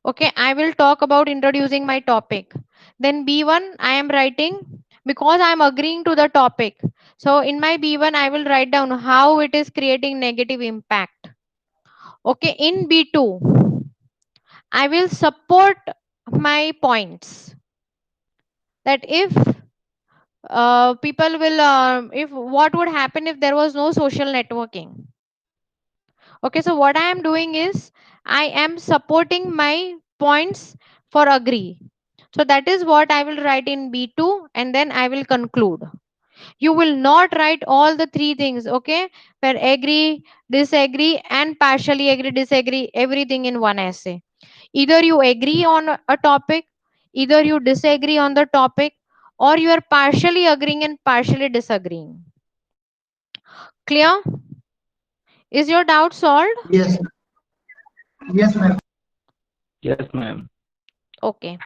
okay, I will talk about introducing my topic. Then B1, I am writing because I am agreeing to the topic. So in my B1, I will write down how it is creating negative impact. Okay, in B2, I will support my points that if people will, if what would happen if there was no social networking. Okay, so what I am doing is I am supporting my points for agree. So that is what I will write in B2 and then I will conclude. You will not write all the three things, okay? Where agree, disagree, and partially agree, disagree, everything in one essay. Either you agree on a topic, either you disagree on the topic, or you are partially agreeing and partially disagreeing. Clear? Is your doubt solved? Yes. Yes, ma'am. Yes, ma'am. Okay.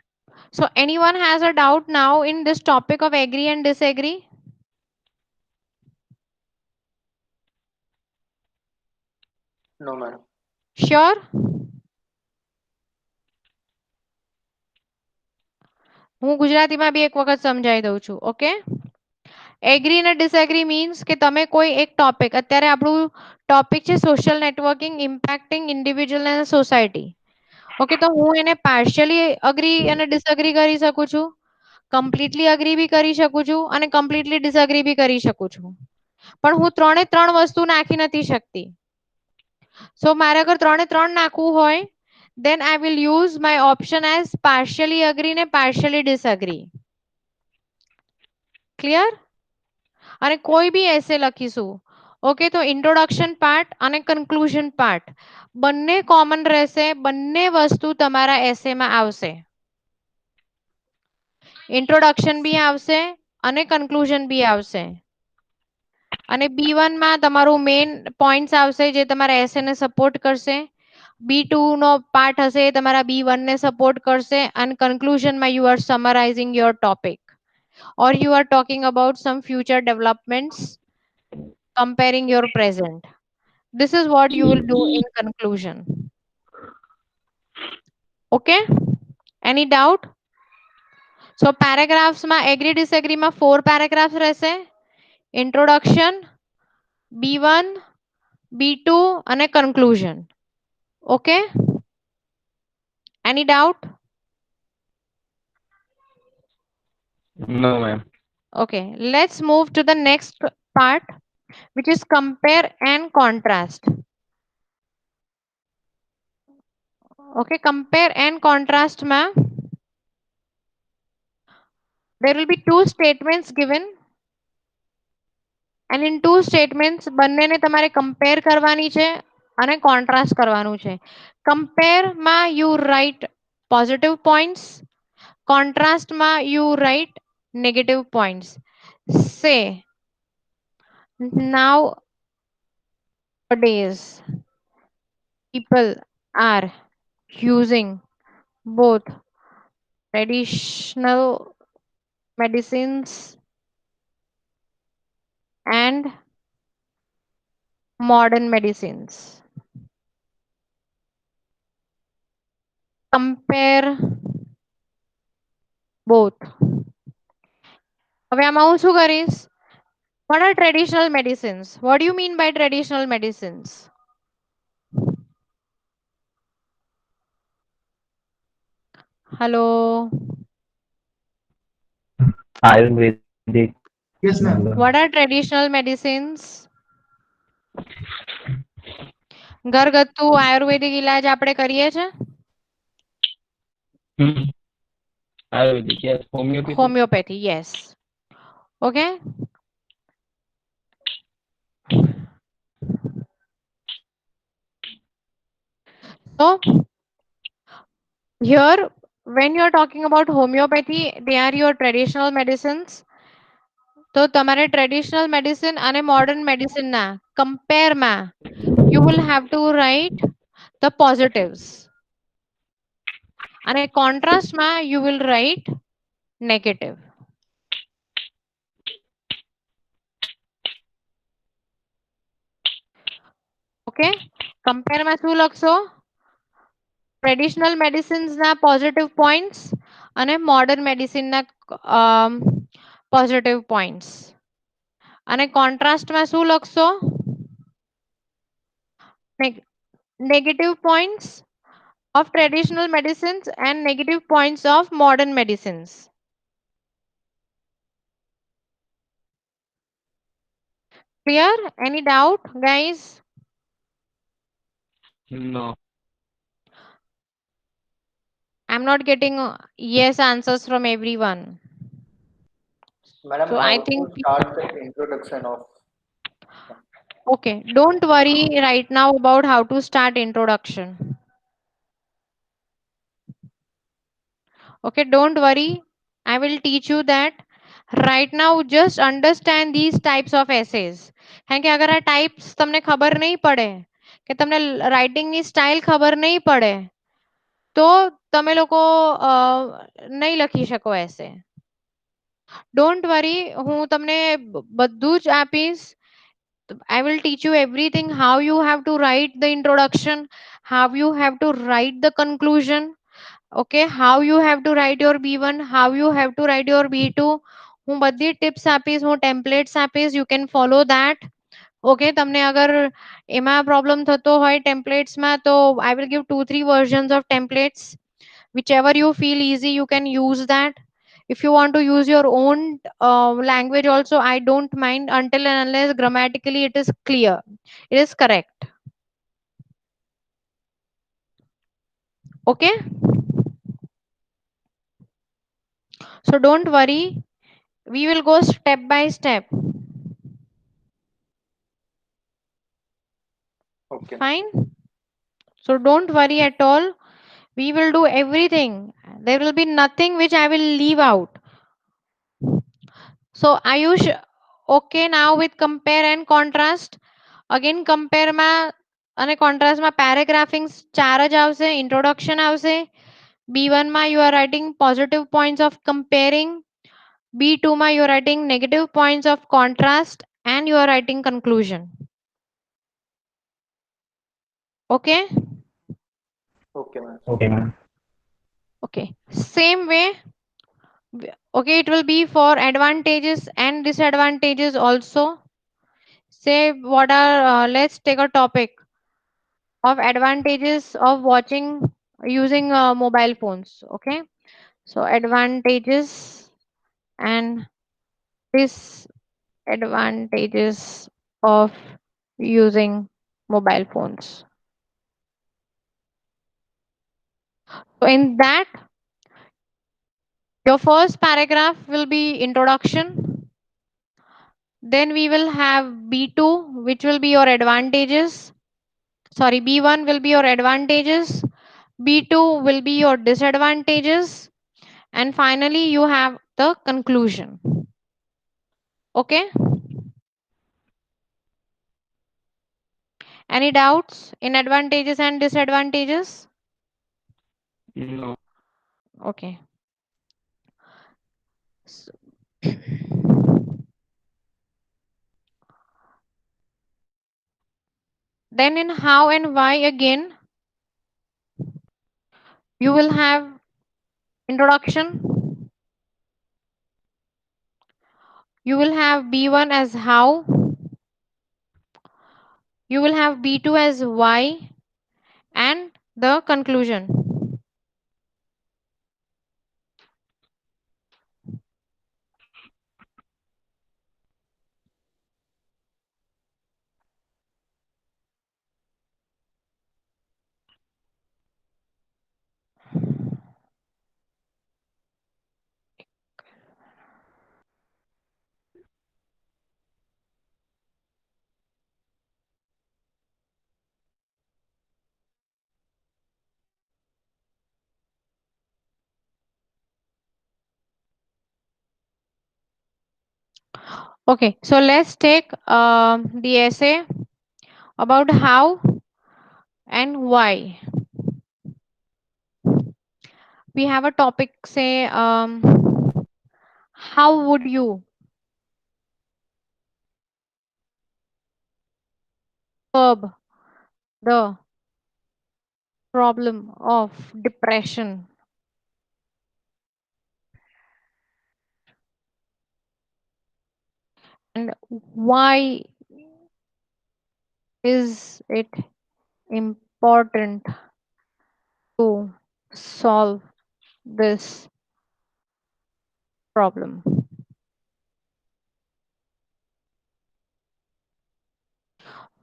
So anyone has a doubt now in this topic of agree and disagree? No, madam. Sure? હું ગુજરાતીમાં બી એક વખત સમજાવી દઉં છું. Okay, agri અને disagree means કે તમે કોઈ એક ટોપિક, અત્યારે આપણું ટોપિક છે સોશિયલ નેટવર્કિંગ ઇમ્પેક્ટિંગ ઇન્ડિવિજ્યુઅલ અને સોસાયટી. ઓકે, તો હું એને પાર્શિયલી અગ્રી અને ડિસએગ્રી કરી શકું છું, કમ્પ્લીટલી અગ્રી બી કરી શકું છું અને કમ્પ્લીટલી ડિસએગ્રી બી કરી શકું છું. પણ હું ત્રણે ત્રણ વસ્તુ નાખી નથી શકતી. સો મારે અગર ત્રણે ત્રણ નાખવું હોય, then I will use my option as partially agree ને partially disagree. Clear? અને કોઈ બી એસે લખીશું, ઓકે, તો ઇન્ટ્રોડક્શન પાર્ટ અને કન્ક્લુઝન પાર્ટ બંને કોમન રહેશે, બંને વસ્તુ તમારા એસેમાં આવશે. ઇન્ટ્રોડક્શન બી આવશે અને કન્ક્લુઝન બી આવશે. અને B1 માં તમારું મેઇન પોઈન્ટ્સ આવશે જે તમારા એસે ને સપોર્ટ કરશે. B2 નો પાર્ટ હશે એ તમારા B1 ને સપોર્ટ કરશે અને કન્ક્લુઝનમાં you are summarizing your topic or you are talking about some future developments comparing your present. This is what you will do in conclusion. Okay, any doubt? So paragraphs માં agree disagree માં 4 paragraphs રહેશે. Introduction, B1, B2 અને conclusion. Okay, any doubt? No, ma'am. Okay, let's move to the next part, which is compare and contrast. Okay, compare and contrast ma, there will be two statements given and in two statements બંનેને તમારે compare કરવાની છે અને contrast કરવાનું છે. Compare માં you write positive points. Contrast ma you write negative points. Say nowadays people are using both traditional medicines and modern medicines. Compare both. હવે આમાં હું શું કરીશ? What are traditional medicines? What do you mean by traditional medicines? Hello. Ayurvedic. Yes, ma'am. What are traditional medicines? ઘરગથ્થુ આયુર્વેદિક ઇલાજ આપણે કરીએ છે. Ayurvedic, yes. Homeopathy. Homeopathy, yes. Okay. So here when you are talking about homeopathy, they are your traditional medicines. તો તમારે traditional medicine અને modern medicine ના compare માં you will have to write the positives અને contrast માં you will write negative. Okay, compare માં શું લખશો? ટ્રેડિશનલ મેડિસિન્સ ના પોઝિટિવ પોઈન્ટ્સ અને મોડર્ન મેડિસિન ના પોઝિટિવ પોઈન્ટ્સ અને કોન્ટ્રાસ્ટ માં શું લખશો? Negative points of traditional medicines and negative points of modern medicines. Clear? Any doubt, guys? No. I'm not getting yes answers from everyone. Madam, So how I to think start the introduction of? okay, don't worry right now about how to start introduction. Okay, don't worry. I will teach you that. Right now just understand these types of essays. કારણ કે અગર આ types તમને ખબર નહીં પડે કે તમને writing ની style ખબર નહીં પડે તો તમે લોકો નહીં લખી શકો essay. Don't worry, હું તમને બધું જ આપીશ. I will teach you everything, how you have to write the introduction, how you have to write the conclusion, okay, how you have to write your B1, how you have to write your B2. હું બધી tips આપીશ, હું templates આપીશ, you can follow that. Okay, તમને અગર એમાં problem થતો હોય ટેમ્પલેટ્સમાં તો I will give 2-3 versions of templates. Whichever you feel easy, you can use that. If you want to use your own language also, I don't mind, until and unless grammatically it is clear, it is correct. Okay, so don't worry, we will go step by step. Okay. Fine, so don't worry at all, we will do everything, there will be nothing which I will leave out. So Ayush, okay now with compare and contrast? Again compare માં અને contrast માં paragraphing 4 જ આવશે, introduction આવશે. B1 માં you are writing positive points of comparing, B2 માં you are writing negative points of contrast, and you are writing conclusion. Okay. Okay, ma'am. Okay, ma'am. Okay, same way. Okay, it will be for advantages and disadvantages also. Say what are let's take a topic of advantages of watching using mobile phones. Okay, so advantages and disadvantages of using mobile phones. So in that, your first paragraph will be introduction, then we will have B2, which will be your advantages. Sorry, B1 will be your advantages, B2 will be your disadvantages, and finally you have the conclusion. Okay? Any doubts in advantages and disadvantages? No. Okay. So, then in how and why again, you will have introduction. You will have B1 as how. You will have B2 as why, and the conclusion. Okay, so let's take the essay about how and why. We have a topic, say, how would you curb the problem of depression? And why is it important to solve this problem?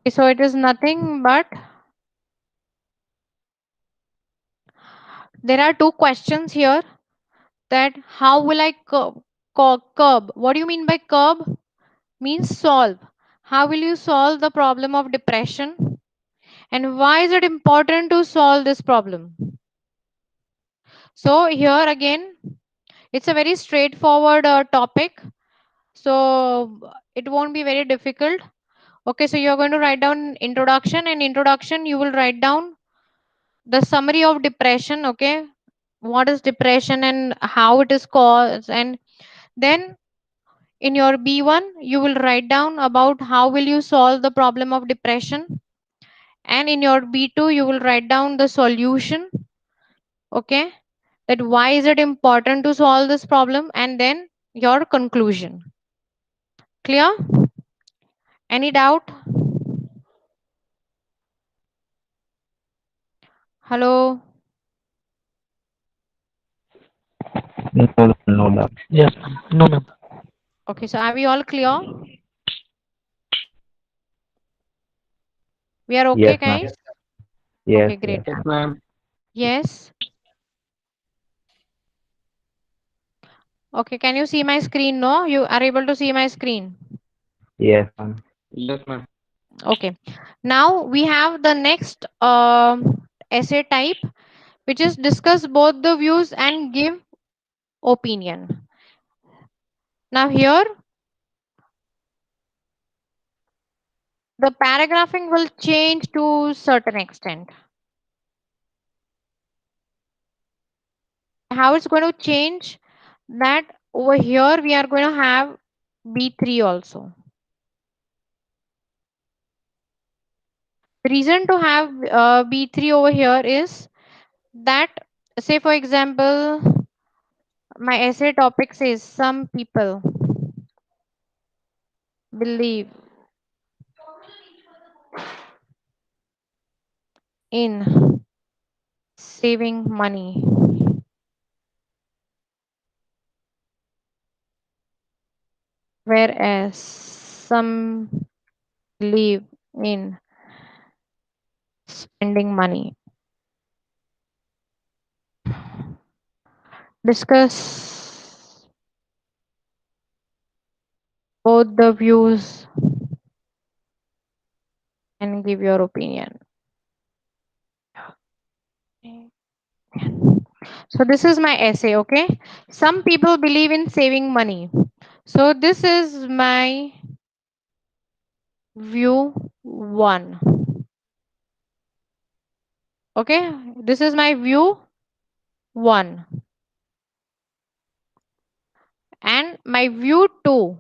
So it is nothing but there are two questions here, that how will I curb? What do you mean by curb? Means solve. How will you solve the problem of depression? And why is it important to solve this problem? So here again, it's a very straightforward topic. So it won't be very difficult. Okay, so you're going to write down introduction, and introduction you will write down the summary of depression. Okay, what is depression and how it is caused, and then in your B1 you will write down about how will you solve the problem of depression, and in your B2 you will write down the solution. Okay, that why is it important to solve this problem, and then your conclusion. Clear? Any doubt? Hello? No, no doubt. Yes, ma'am. No, ma'am. Okay, so are we all clear? We are okay, Yes, ma'am. guys? Yes, Okay, great. Yes, ma'am. Yes. Okay, can you see my screen? No, you are able to see my screen. yes, ma'am. Yes, ma'am. Okay, now we have the next essay type, which is discuss both the views and give opinion. Now here the paragraphing will change to certain extent. How it's going to change, that over here we are going to have B3 also. The reason to have B3 over here is that, say for example, my essay topic says some people believe in saving money, whereas some believe in spending money. Discuss both the views and give your opinion. So this is my essay, okay? Some people believe in saving money. So this is my view 1. Okay? This is my view 1. And my view 2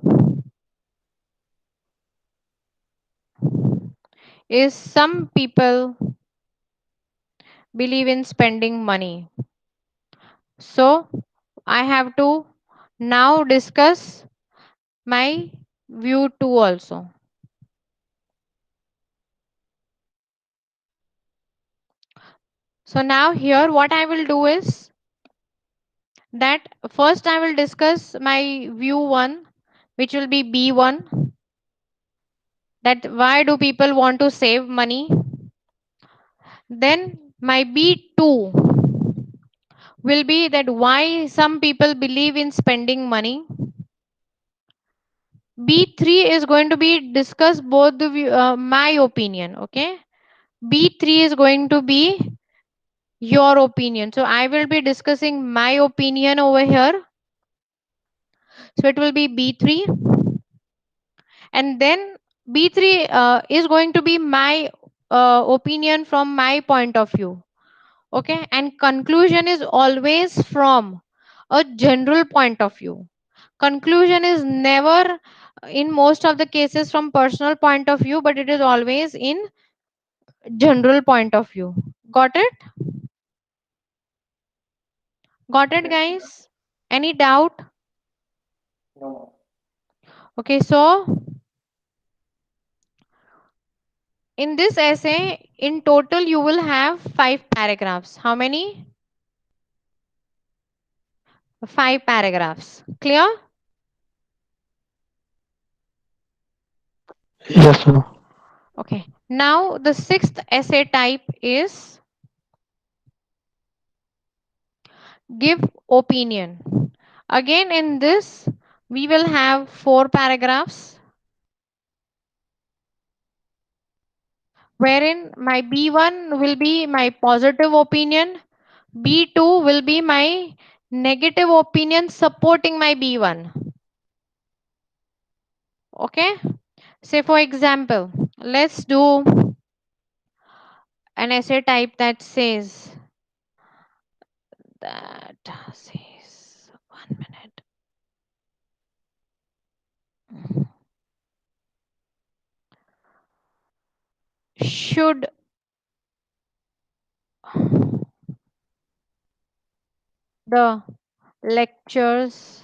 is some people believe in spending money. So I have to now discuss my view 2 also. So now here what I will do is that first I will discuss my view 1, which will be B1, that why do people want to save money. Then my B2 will be that why some people believe in spending money. B3 is going to be discuss both the my opinion, okay? B3 is going to be your opinion. So I will be discussing my opinion over here. So it will be B3. And then B3 is going to be my opinion from my point of view. Okay. And conclusion is always from a general point of view. Conclusion is never in most of the cases from personal point of view, but it is always in general point of view. Got it? Got it, Yes. guys? Any doubt? No. Okay, so in this essay, in total, you will have 5 paragraphs. How many? 5 paragraphs. Clear? Yes, ma'am. Okay. Now, the sixth essay type is give opinion. Again, in this, we will have 4 paragraphs, wherein my B1 will be my positive opinion, B2 will be my negative opinion supporting my B1. Okay. Say, for example, let's do an essay type that says, one minute. Should the lectures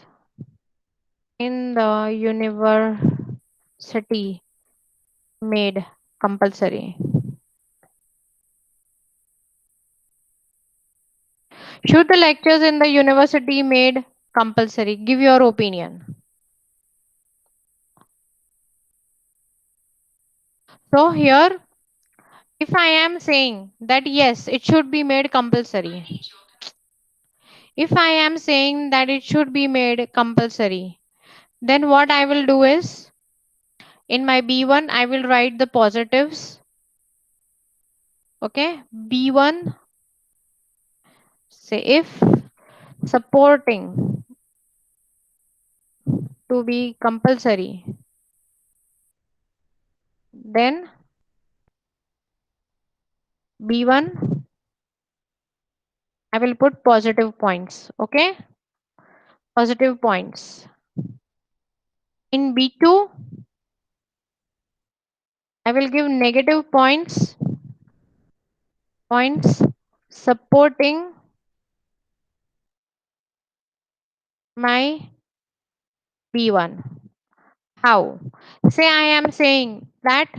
in the university made compulsory? Should the lectures in the university made compulsory? Give your opinion. So here, if I am saying that yes, it should be made compulsory. If I am saying that it should be made compulsory, then what I will do is in my B1, I will write the positives. Okay, B1, say if supporting to be compulsory, then B1, I will put positive points. Okay, positive points. In B2, I will give negative points supporting my B1. How? Say I am saying that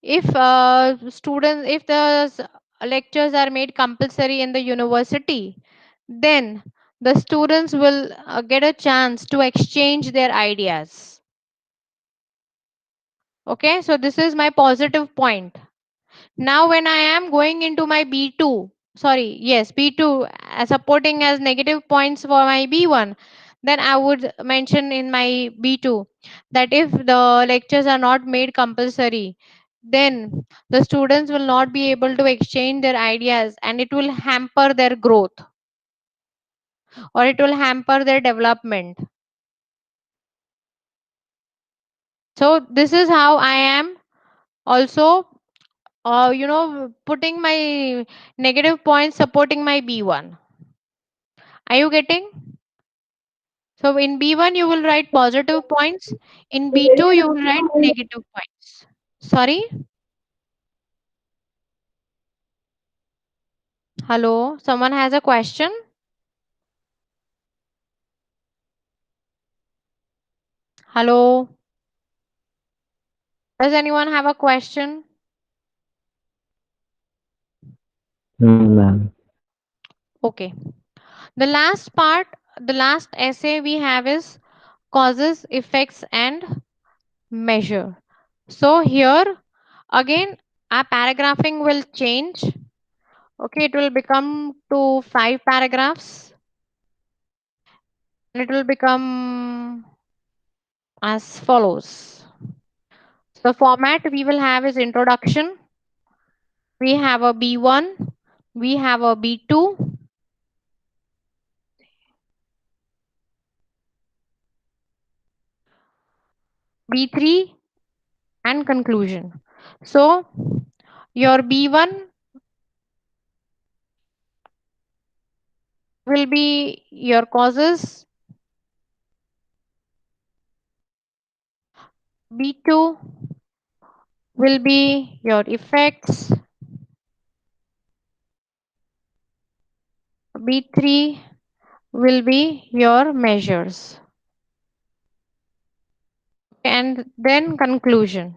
if if the lectures are made compulsory in the university, then the students will get a chance to exchange their ideas. Okay, so this is my positive point. Now when I am going into my B2, sorry, yes, B2 supporting as negative points for my B1, then I would mention in my B2 that if the lectures are not made compulsory, then the students will not be able to exchange their ideas, and it will hamper their growth, or it will hamper their development. So this is how I am also, putting my negative points supporting my B1. Are you getting? So in B1 you will write positive points, in B2 you will write negative points. Sorry? Hello, someone has a question? Hello? Does anyone have a question? Ma'am. Okay. The last part, the last essay we have is causes, effects, and measure. So here again, our paragraphing will change. Okay, it will become to 5 paragraphs. And it will become as follows. The format we will have is introduction. We have a B1, we have a B2, B3, and conclusion. So your B1 will be your causes, B2 will be your effects, B3 will be your measures, and then conclusion.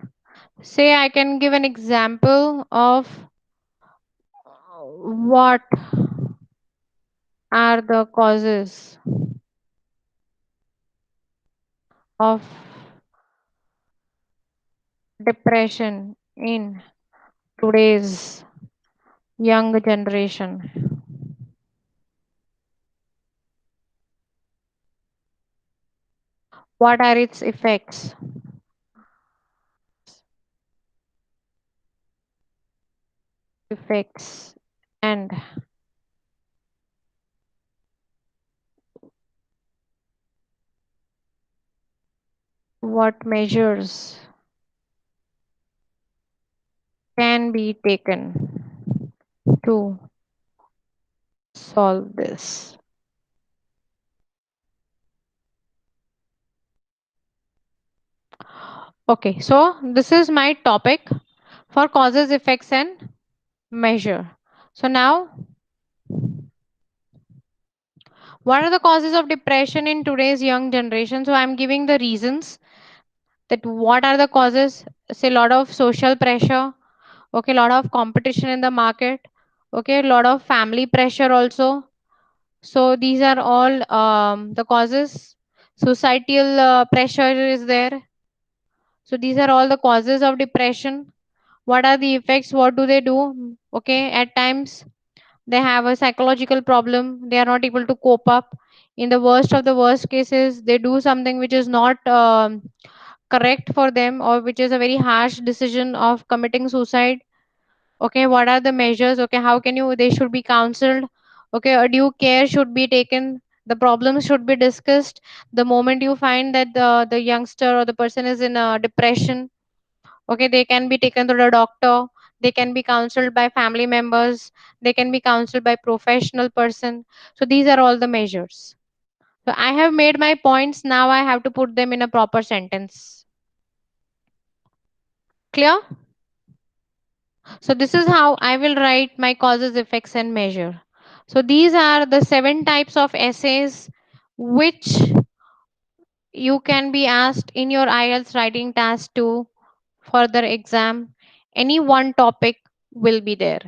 Say I can give an example of what are the causes of depression in today's young generation. What are its effects? Effects and what measures can be taken to solve this. Okay, so this is my topic for causes, effects, and measure. So now, what are the causes of depression in today's young generation? So I'm giving the reasons that what are the causes. Say a lot of social pressure, okay, a lot of competition in the market, okay, a lot of family pressure also. So these are all the causes. Societal pressure is there. So these are all the causes of depression. What are the effects? What do they do? Okay, at times they have a psychological problem. They are not able to cope up. In the worst of the worst cases, they do something which is not correct for them, or which is a very harsh decision of committing suicide. Okay, what are the measures? Okay, how can you, they should be counseled. Okay, a due care should be taken, the problems should be discussed. The moment you find that the youngster or the person is in a depression, okay, they can be taken to the doctor, they can be counseled by family members, they can be counseled by professional person. So these are all the measures. So I have made my points, now I have to put them in a proper sentence. Clear? So this is how I will write my causes, effects, and measure. So these are the 7 types of essays which you can be asked in your IELTS writing task 2 further exam. Any one topic will be there.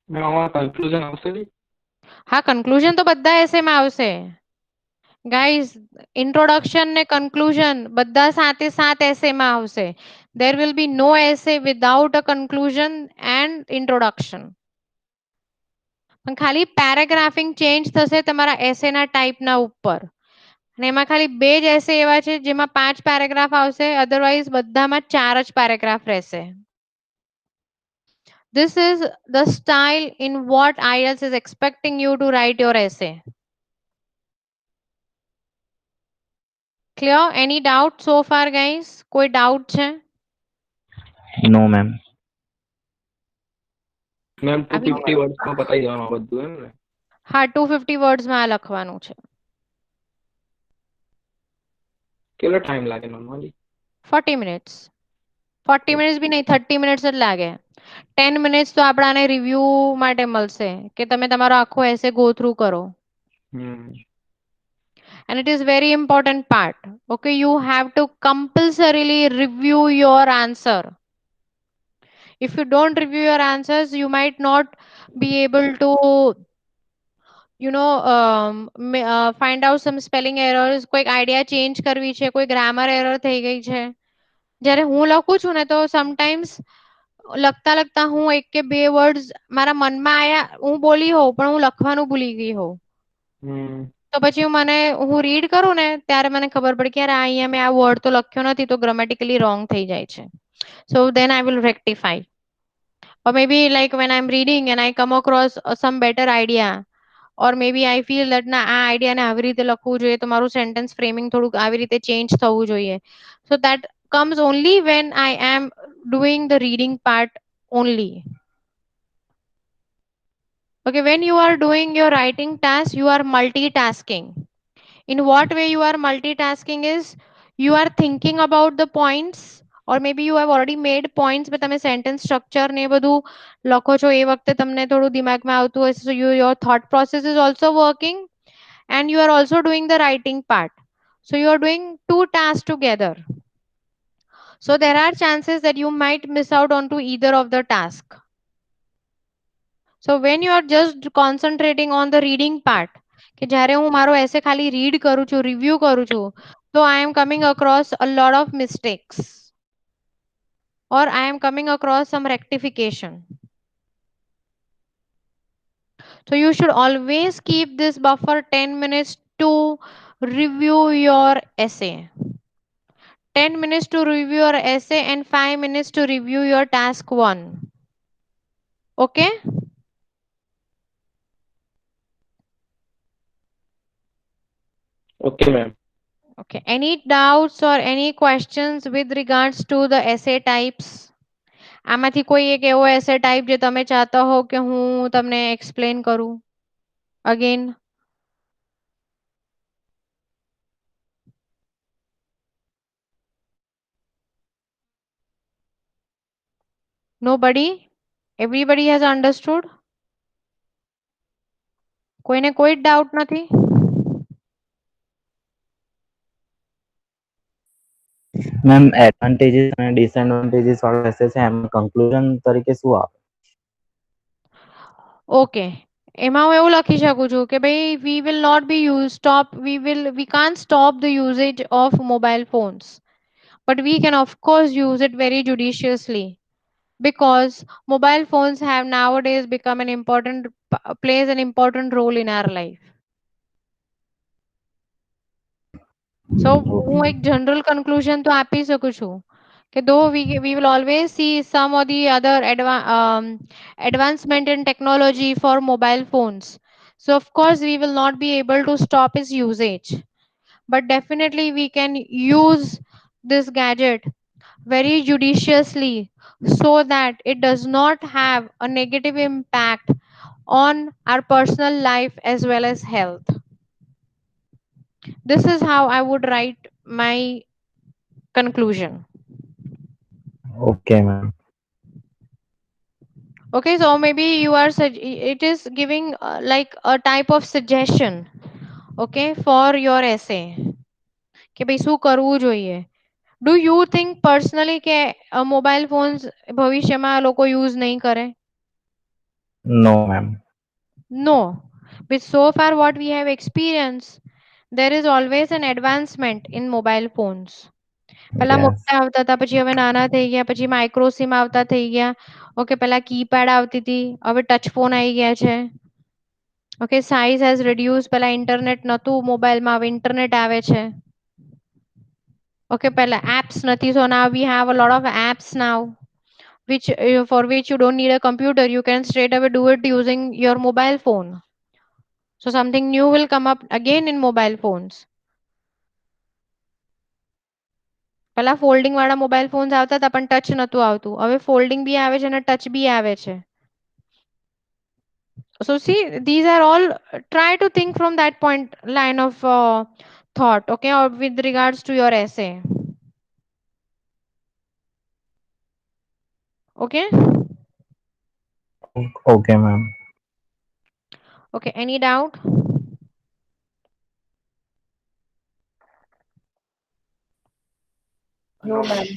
મેં આમાં conclusion આવશે બી? હા, conclusion તો બધા એસેમાં આવશે. Guys, introduction ને conclusion બધા સાથે સાત એસેમાં આવશે. There will be no essay without a conclusion and introduction. પણ ખાલી પેરાગ્રાફિંગ ચેન્જ થશે તમારા એસેના ટાઈપના ઉપર. અને એમાં ખાલી બે જ એસે એવા છે જેમાં 5 પેરેગ્રાફ આવશે, અધરવાઇઝ બધામાં 4 જ પેરેગ્રાફ રહેશે. This is the style in what IELTS is expecting you to write your essay. Clear? Any doubt so far, guys? कोई doubt છે? No ma'am. मैम अभी 250 वर्ड्स में बताई देવાનું આ બધું એમ ને. હા 250 વર્ડ્સ માં આ લખવાનું છે. કેટલો ટાઈમ લાગે નોર્મલી? 40 મિનિટ્સ. 40 મિનિટ્સ બી નહીં 30 મિનિટ્સ જ લાગે. 10 મિનિટ્સ તો આપણાને રિવ્યુ માટે મળશે કે તમે તમારો આખો એસે ગો થ્રુ કરો. And it is very important part. Okay, you have to compulsorily review your answer. If you don't review your answers, you might not be able to find out some spelling errors, કોઈક idea change કરવી છે, કોઈ grammar error થઈ ગઈ છે. જ્યારે હું લખું છું ને તો સમટાઈમ્સ લખતા લખતા હું એક કે બે વર્ડ્સ મારા મનમાં આયા હું બોલી હોઉં પણ હું લખવાનું ભૂલી ગઈ હોઉં. તો પછી હું રીડ કરું ને ત્યારે મને ખબર પડે કે યાર અહીંયા મેં આ વર્ડ તો લખ્યો નથી તો ગ્રામેટિકલી રોંગ થઈ જાય છે. So then I will rectify. Or maybe like when I'm reading and I come across some better idea, or maybe I feel that ના આ આઈડિયા ને આવી રીતે લખવું જોઈએ તો મારું સેન્ટેન્સ ફ્રેમિંગ થોડુંક આવી રીતે ચેન્જ થવું જોઈએ. So that comes only when I am doing the reading part only. Okay, when you are doing your writing task, you are multitasking. In what way you are multitasking is you are thinking about the points, or maybe you have already made points but તમે sentence structure ને બધું લખો છો એ વખતે તમને થોડું દિમાગમાં આવતું હશે. So your thought process is also working and you are also doing the writing part. So you are doing two tasks together. So there are chances that you might miss out onto either of the task. So when you are just concentrating on the reading part, કે જ્યારે હું મારો એસે ખાલી read કરું છું, review કરું છું, so I am coming across a lot of mistakes, or I am coming across some rectification. So you should always keep this buffer 10 minutes to review your essay. 10 minutes to review your essay and 5 minutes to review your task 1. Okay? Okay ma'am. Okay. Any doubts or any questions with regards to the essay types? આમાંથી કોઈ એક એવો essay type જે તમે ચાહતા હો કે હું તમને explain કરું again? Nobody? Everybody has understood? કોઈને કોઈ doubt નથી? મેમ એડવાન્ટેજીસ અને ડિસએડવાન્ટેજીસ વાળો એસે છે એમાં કન્ક્લુઝન તરીકે શું આવે? Okay. એમાં હું એવું લખી શકું છું કે ભાઈ we will not be we can't stop the usage of mobile phones, but we can of course use it very judiciously, because mobile phones have nowadays become plays an important role in our life. So હું એક general conclusion તો આપી શકું છું કે though we will always see some or the other advancement in technology for mobile phones, so of course we will not be able to stop its usage, but definitely we can use this gadget very judiciously so that it does not have a negative impact on our personal life as well as health. This is how I would write my conclusion. Okay ma'am. Okay, so maybe it is giving like a type of suggestion, okay, for your essay કે ભાઈ શું કરવું જોઈએ. Do you think personally કે mobile phones ભવિષ્યમાં લોકો use નહીં કરે? નો ma'am. No. But so far what we have experienced, there is always an advancement in mobile phones. પેલા યસ. મોટા આવતા હતા પછી હવે નાના થઈ ગયા, પછી માઇક્રો સિમ આવતા થઈ ગયા. ઓકે, પેલા કીપેડ આવતી હતી, હવે ટચ ફોન આવી ગયા છે. Okay, size has reduced. પેલા ઇન્ટરનેટ નતું મોબાઈલમાં, હવે ઇન્ટરનેટ આવે છે. ઓકે, પેલા apps નથી, so now we have a lot of apps now. which for which you don't need a computer. You can straight away do it using your mobile phone. So something new will come up again in mobile phones. પેલા folding વાળા mobile phones આવતા હતા પણ touch નતું આવતું. હવે folding બી આવે છે અને ટચ બી આવે છે. So see, these are all, try to think from that point line of thought, okay, or with regards to your essay. Okay. Okay, ma'am. Okay, any doubt? No, ma'am.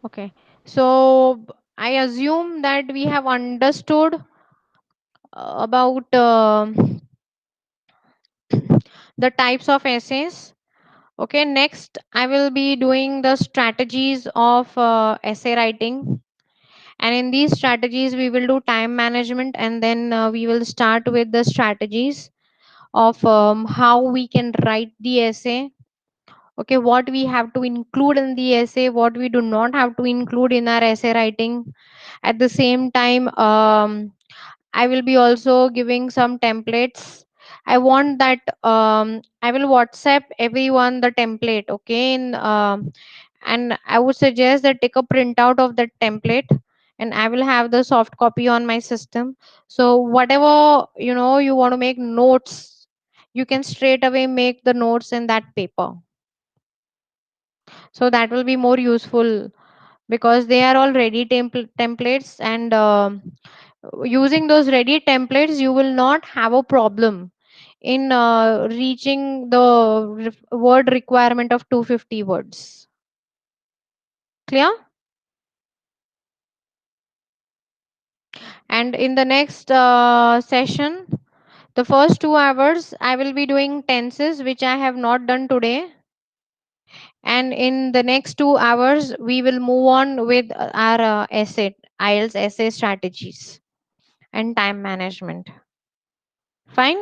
Okay, so I assume that we have understood about the types of essays. Okay, next I will be doing the strategies of essay writing, and in these strategies we will do time management, and then we will start with the strategies of how we can write the essay. Okay, what we have to include in the essay, what we do not have to include in our essay writing. At the same time, I will be also giving some templates. I want that I will WhatsApp everyone the template, okay? And I would suggest that take a printout of that template, and I will have the soft copy on my system. So whatever you want to make notes, you can straight away make the notes in that paper. So that will be more useful because they are all ready templates, and using those ready templates you will not have a problem in reaching the word requirement of 250 words. Clear? And in the next session, the first 2 hours I will be doing tenses, which I have not done today. And in the next 2 hours we will move on with our essay, IELTS essay strategies and time management. Fine?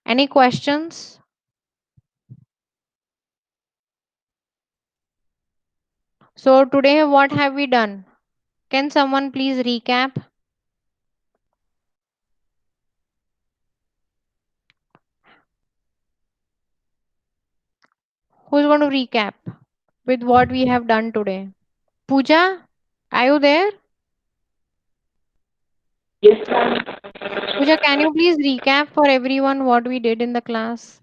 Any questions? So today what have we done? Can someone please recap? Who's going to recap with what we have done today? Pooja, are you there? Yes, ma'am. Pooja, can you please recap for everyone what we did in the class?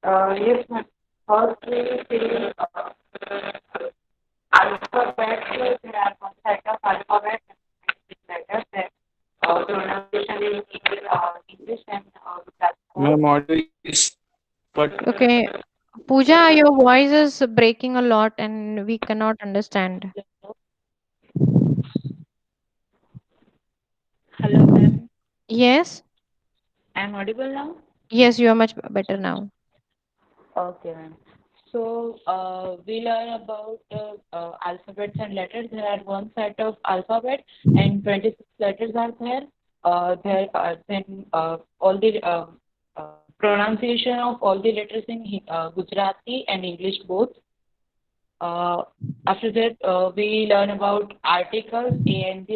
Yes, ma'am. First, we see alphabet. There are one set of alphabet and letters. Then pronunciation in English and that's all. Ma'am, audio is but Okay. Pooja, your voice is breaking a lot and we cannot understand. Hello, ma'am. Yes? I'm audible now? Yes, you are much better now. Okay, ma'am. So, we learn about alphabets and letters. There are one set of alphabet and 26 letters are there. There are then all the pronunciation of all the letters in Gujarati and English both. After that, we learn about articles and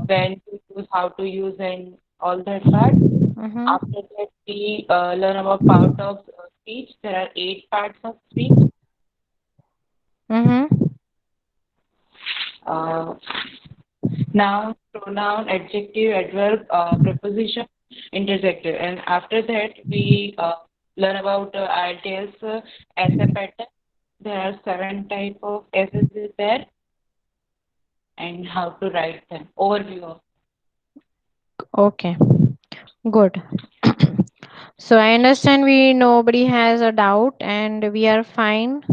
when to use, how to use, and all that part. Mm-hmm. After that, we learn about part of speech. There are 8 parts of speech. Mm-hmm. Uh, Noun, pronoun, adjective, adverb, preposition, interjective. And after that, we learn about IELTS essay pattern. There are 7 type of essays there, and how to write them. Overview of. Okay. Good. So I understand nobody has a doubt and we are fine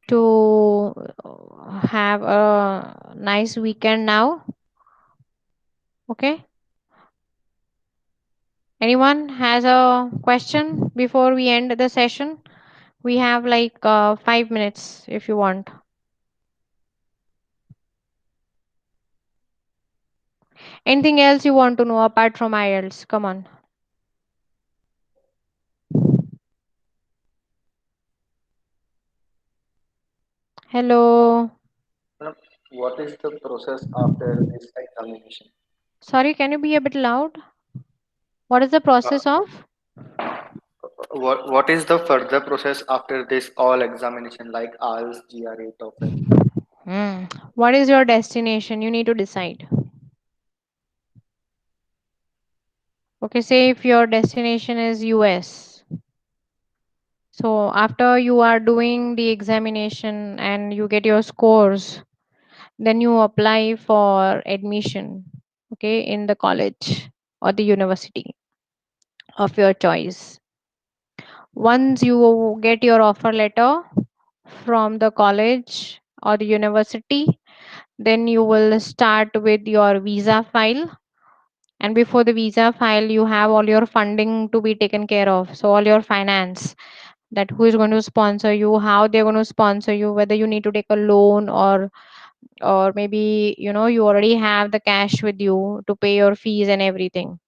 to have a nice weekend now. Okay. Anyone has a question before we end the session? We have like 5 minutes if you want. Anything else you want to know apart from IELTS? Come on. Hello. Madam, what is the process after this examination? Sorry, can you be a bit loud? What is the process Uh, of? what is the further process after this all examination like IELTS, GRE, TOEFL? Hmm. What is your destination? You need to decide. Okay, say if your destination is US. So after you are doing the examination and you get your scores, then you apply for admission, okay, in the college or the university of your choice. Once you get your offer letter from the college or the university, then you will start with your visa file. And before the visa file, you have all your funding to be taken care of. So all your finance, that who is going to sponsor you, how they're going to sponsor you, whether you need to take a loan, or maybe you already have the cash with you to pay your fees and everything.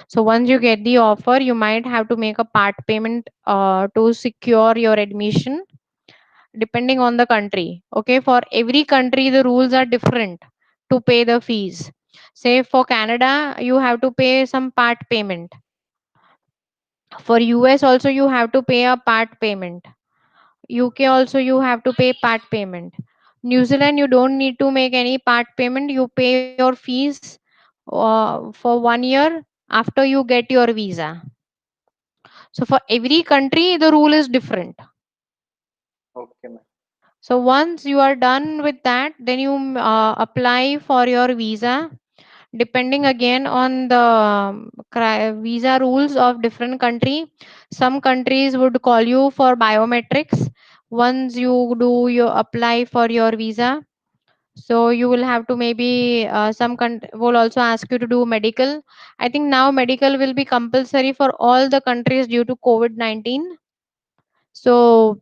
So once you get the offer, you might have to make a part payment to secure your admission, depending on the country. Okay, for every country the rules are different to pay the fees. Say for Canada you have to pay some part payment. For US also you have to pay a part payment. UK also you have to pay part payment. New Zealand you don't need to make any part payment. You pay your fees for 1 year after you get your visa. So for every country the rule is different. Okay, ma'am. So once you are done with that, then you apply for your visa. Depending again on the visa rules of different country, some countries would call you for biometrics. Once you do you apply for your visa, so you will have to maybe will also ask you to do medical. I think now medical will be compulsory for all the countries due to COVID-19. So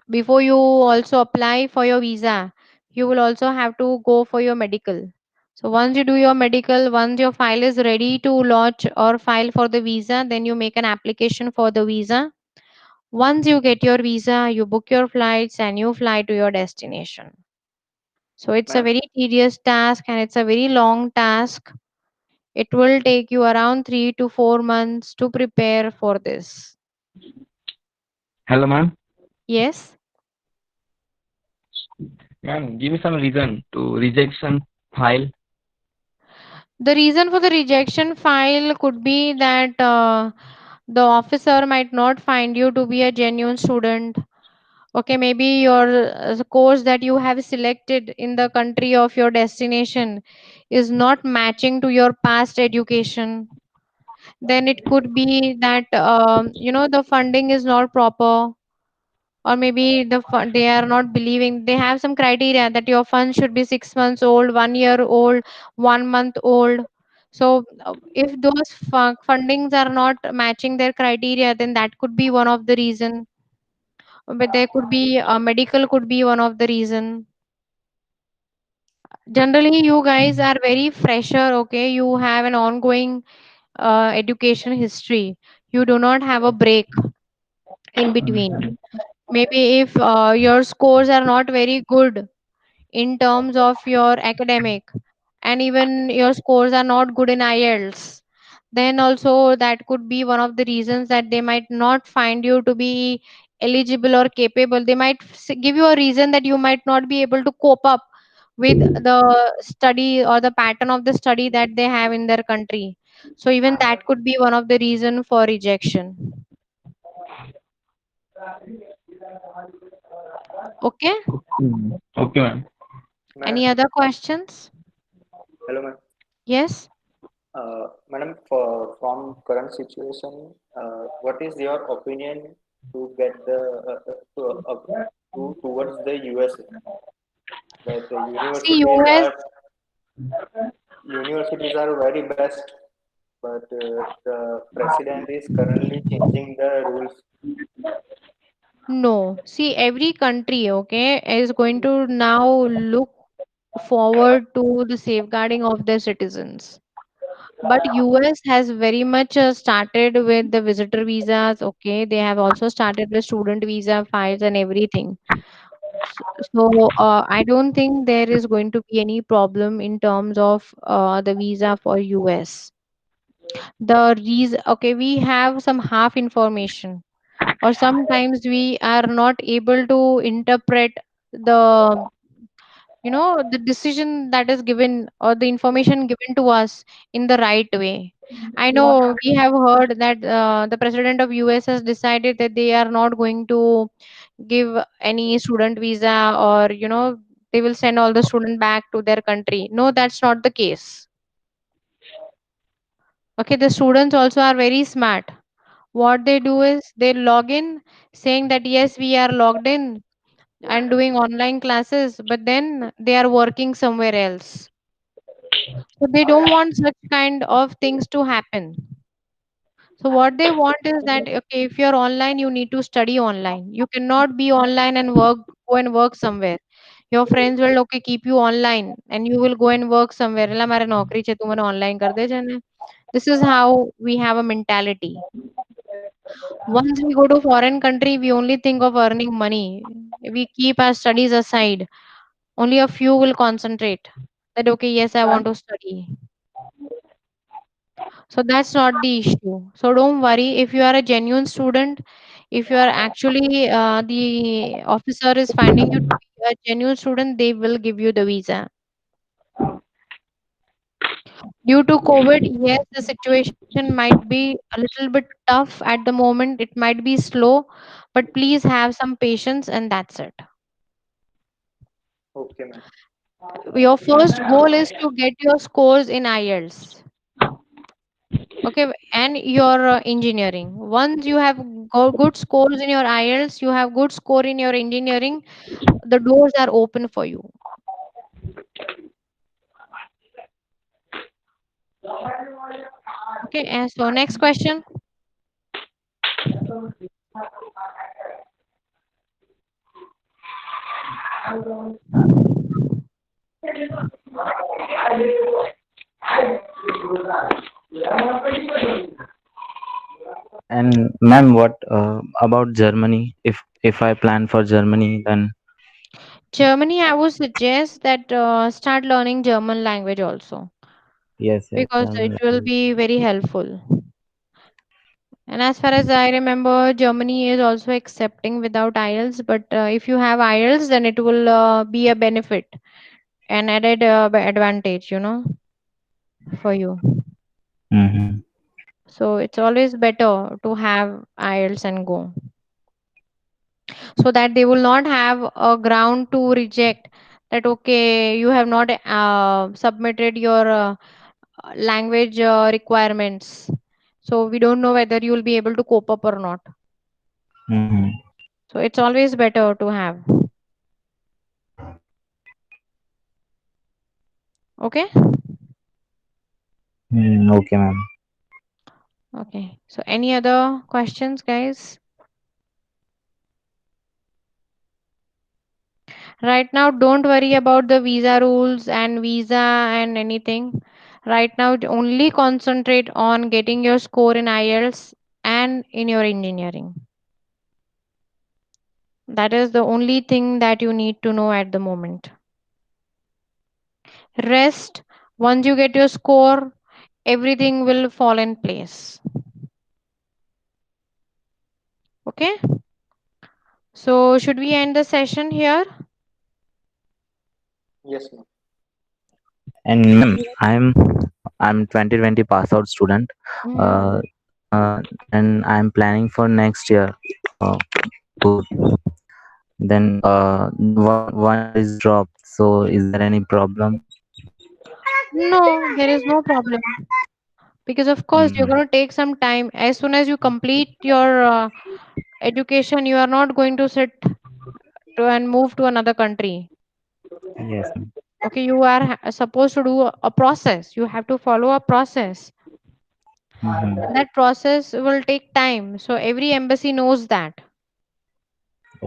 before you also apply for your visa, you will also have to go for your medical. So once you do your medical, once your file is ready to launch or file for the visa, then you make an application for the visa. Once you get your visa, you book your flights and you fly to your destination. So it's a Ma'am, very tedious task and it's a very long task. It will take you around 3 to 4 months to prepare for this. Hello, ma'am. Yes. Ma'am, give me some reason to rejection file. The reason for the rejection file could be that the officer might not find you to be a genuine student. Okay, maybe your course that you have selected in the country of your destination is not matching to your past education. Then it could be that the funding is not proper, or maybe they are not believing. They have some criteria that your fund should be 6 months old, 1 year old, 1 month old. So if those fundings are not matching their criteria, then that could be one of the reason. But there could be medical could be one of the reason. Generally you guys are very fresher. Okay, you have an ongoing education history. You do not have a break in between. Maybe if your scores are not very good in terms of your academic, and even your scores are not good in IELTS, then also that could be one of the reasons that they might not find you to be eligible or capable. They might give you a reason that you might not be able to cope up with the study or the pattern of the study that they have in their country. So even that could be one of the reason for rejection. Okay. Okay, ma'am. ma'am, Any other questions? hello, ma'am. Yes. Madam, from current situation, what is your opinion to get the towards the USA? That See, US. universities are very best, but the president is currently changing the rules. No. See, every country, okay, is going to now look forward to the safeguarding of their citizens. But US has very much started with the visitor visas. Okay, they have also started with student visa files and everything. So I don't think there is going to be any problem in terms of the visa for US. The reason, okay, we have some half information, or sometimes we are not able to interpret the the decision that is given or the information given to us in the right way. I know we have heard that the president of US has decided that they are not going to give any student visa, or they will send all the student back to their country. No, that's not the case. Okay, the students also are very smart. What they do is they log in saying that yes, we are logged in and doing online classes, but then they are working somewhere else. So they don't want such kind of things to happen. So what they want is that, okay, if you're online, you need to study online. You cannot be online and go and work somewhere. Your friends will, okay, keep you online and you will go and work somewhere. "એલા, મારે નોકરી છે, તું મને online કર દેજે ને." This is how we have a mentality. Once we go to foreign country, we only think of earning money. We keep our studies aside. Only a few will concentrate that, okay, yes, I want to study. So that's not the issue. So don't worry if you are a genuine student. If you are actually the officer is finding you to be a genuine student, they will give you the visa. Due to COVID, yes, the situation might be a little bit tough at the moment. It might be slow, but please have some patience, and that's it. Okay, ma'am. Your first goal is to get your scores in IELTS. Okay, and your engineering. Once you have good scores in your IELTS, you have good score in your engineering, the doors are open for you. Okay, and so next question. And ma'am, what about Germany? If I plan for Germany, then Germany, I would suggest that start learning German language also, yes, yes, because it German will language. be very helpful. And as far as I remember, Germany is also accepting without IELTS, but if you have IELTS, then it will be a benefit, an added advantage, for you. Mm-hmm. So it's always better to have IELTS and go, so that they will not have a ground to reject that, okay, you have not submitted your language requirements. So we don't know whether you will be able to cope up or not. Mm-hmm. So it's always better to have. Okay. Okay, ma'am. Okay. So any other questions, guys? Right now, don't worry about the visa rules and visa and anything. Right now, only concentrate on getting your score in IELTS and in your engineering. That is the only thing that you need to know at the moment. Rest, once you get your score, everything will fall in place. Okay. So, should we end the session here? Yes, ma'am. And ma'am, I'm 2020 pass out student, Mhm. uh, and I'm planning for next year. Uh, to then one year is dropped. So is there any problem? No, there is no problem. Because of course you're Mm, going to take some time. As soon as you complete your education, you are not going to sit to and move to another country. yes, ma'am. Okay, you are supposed to do a process. You have to follow a process, Mm-hmm. and that process will take time. So every embassy knows that.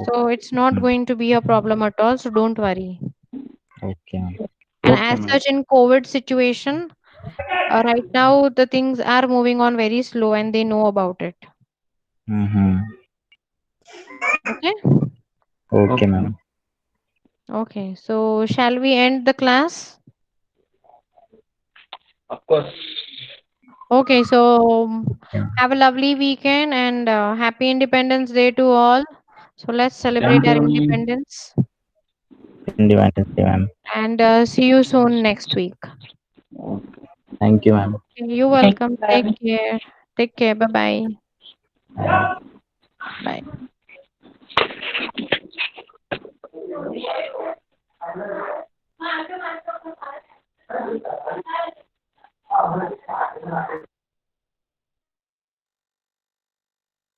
So it's not Mm, going to be a problem at all. So don't worry. okay, ma'am. And Okay, as ma'am. such, in COVID situation, right now the things are moving on very slow, and they know about it. Mm-hmm. Okay. Okay, ma'am. Okay, so shall we end the class? Of course. Okay, so have a lovely weekend and happy Independence Day to all. So let's celebrate Thank our you, ma'am. independence Independence Day, ma'am. and see you soon next week. Thank you, ma'am. You're Thank welcome. you, Take ma'am. care. Take care. Bye bye. Bye. Bye.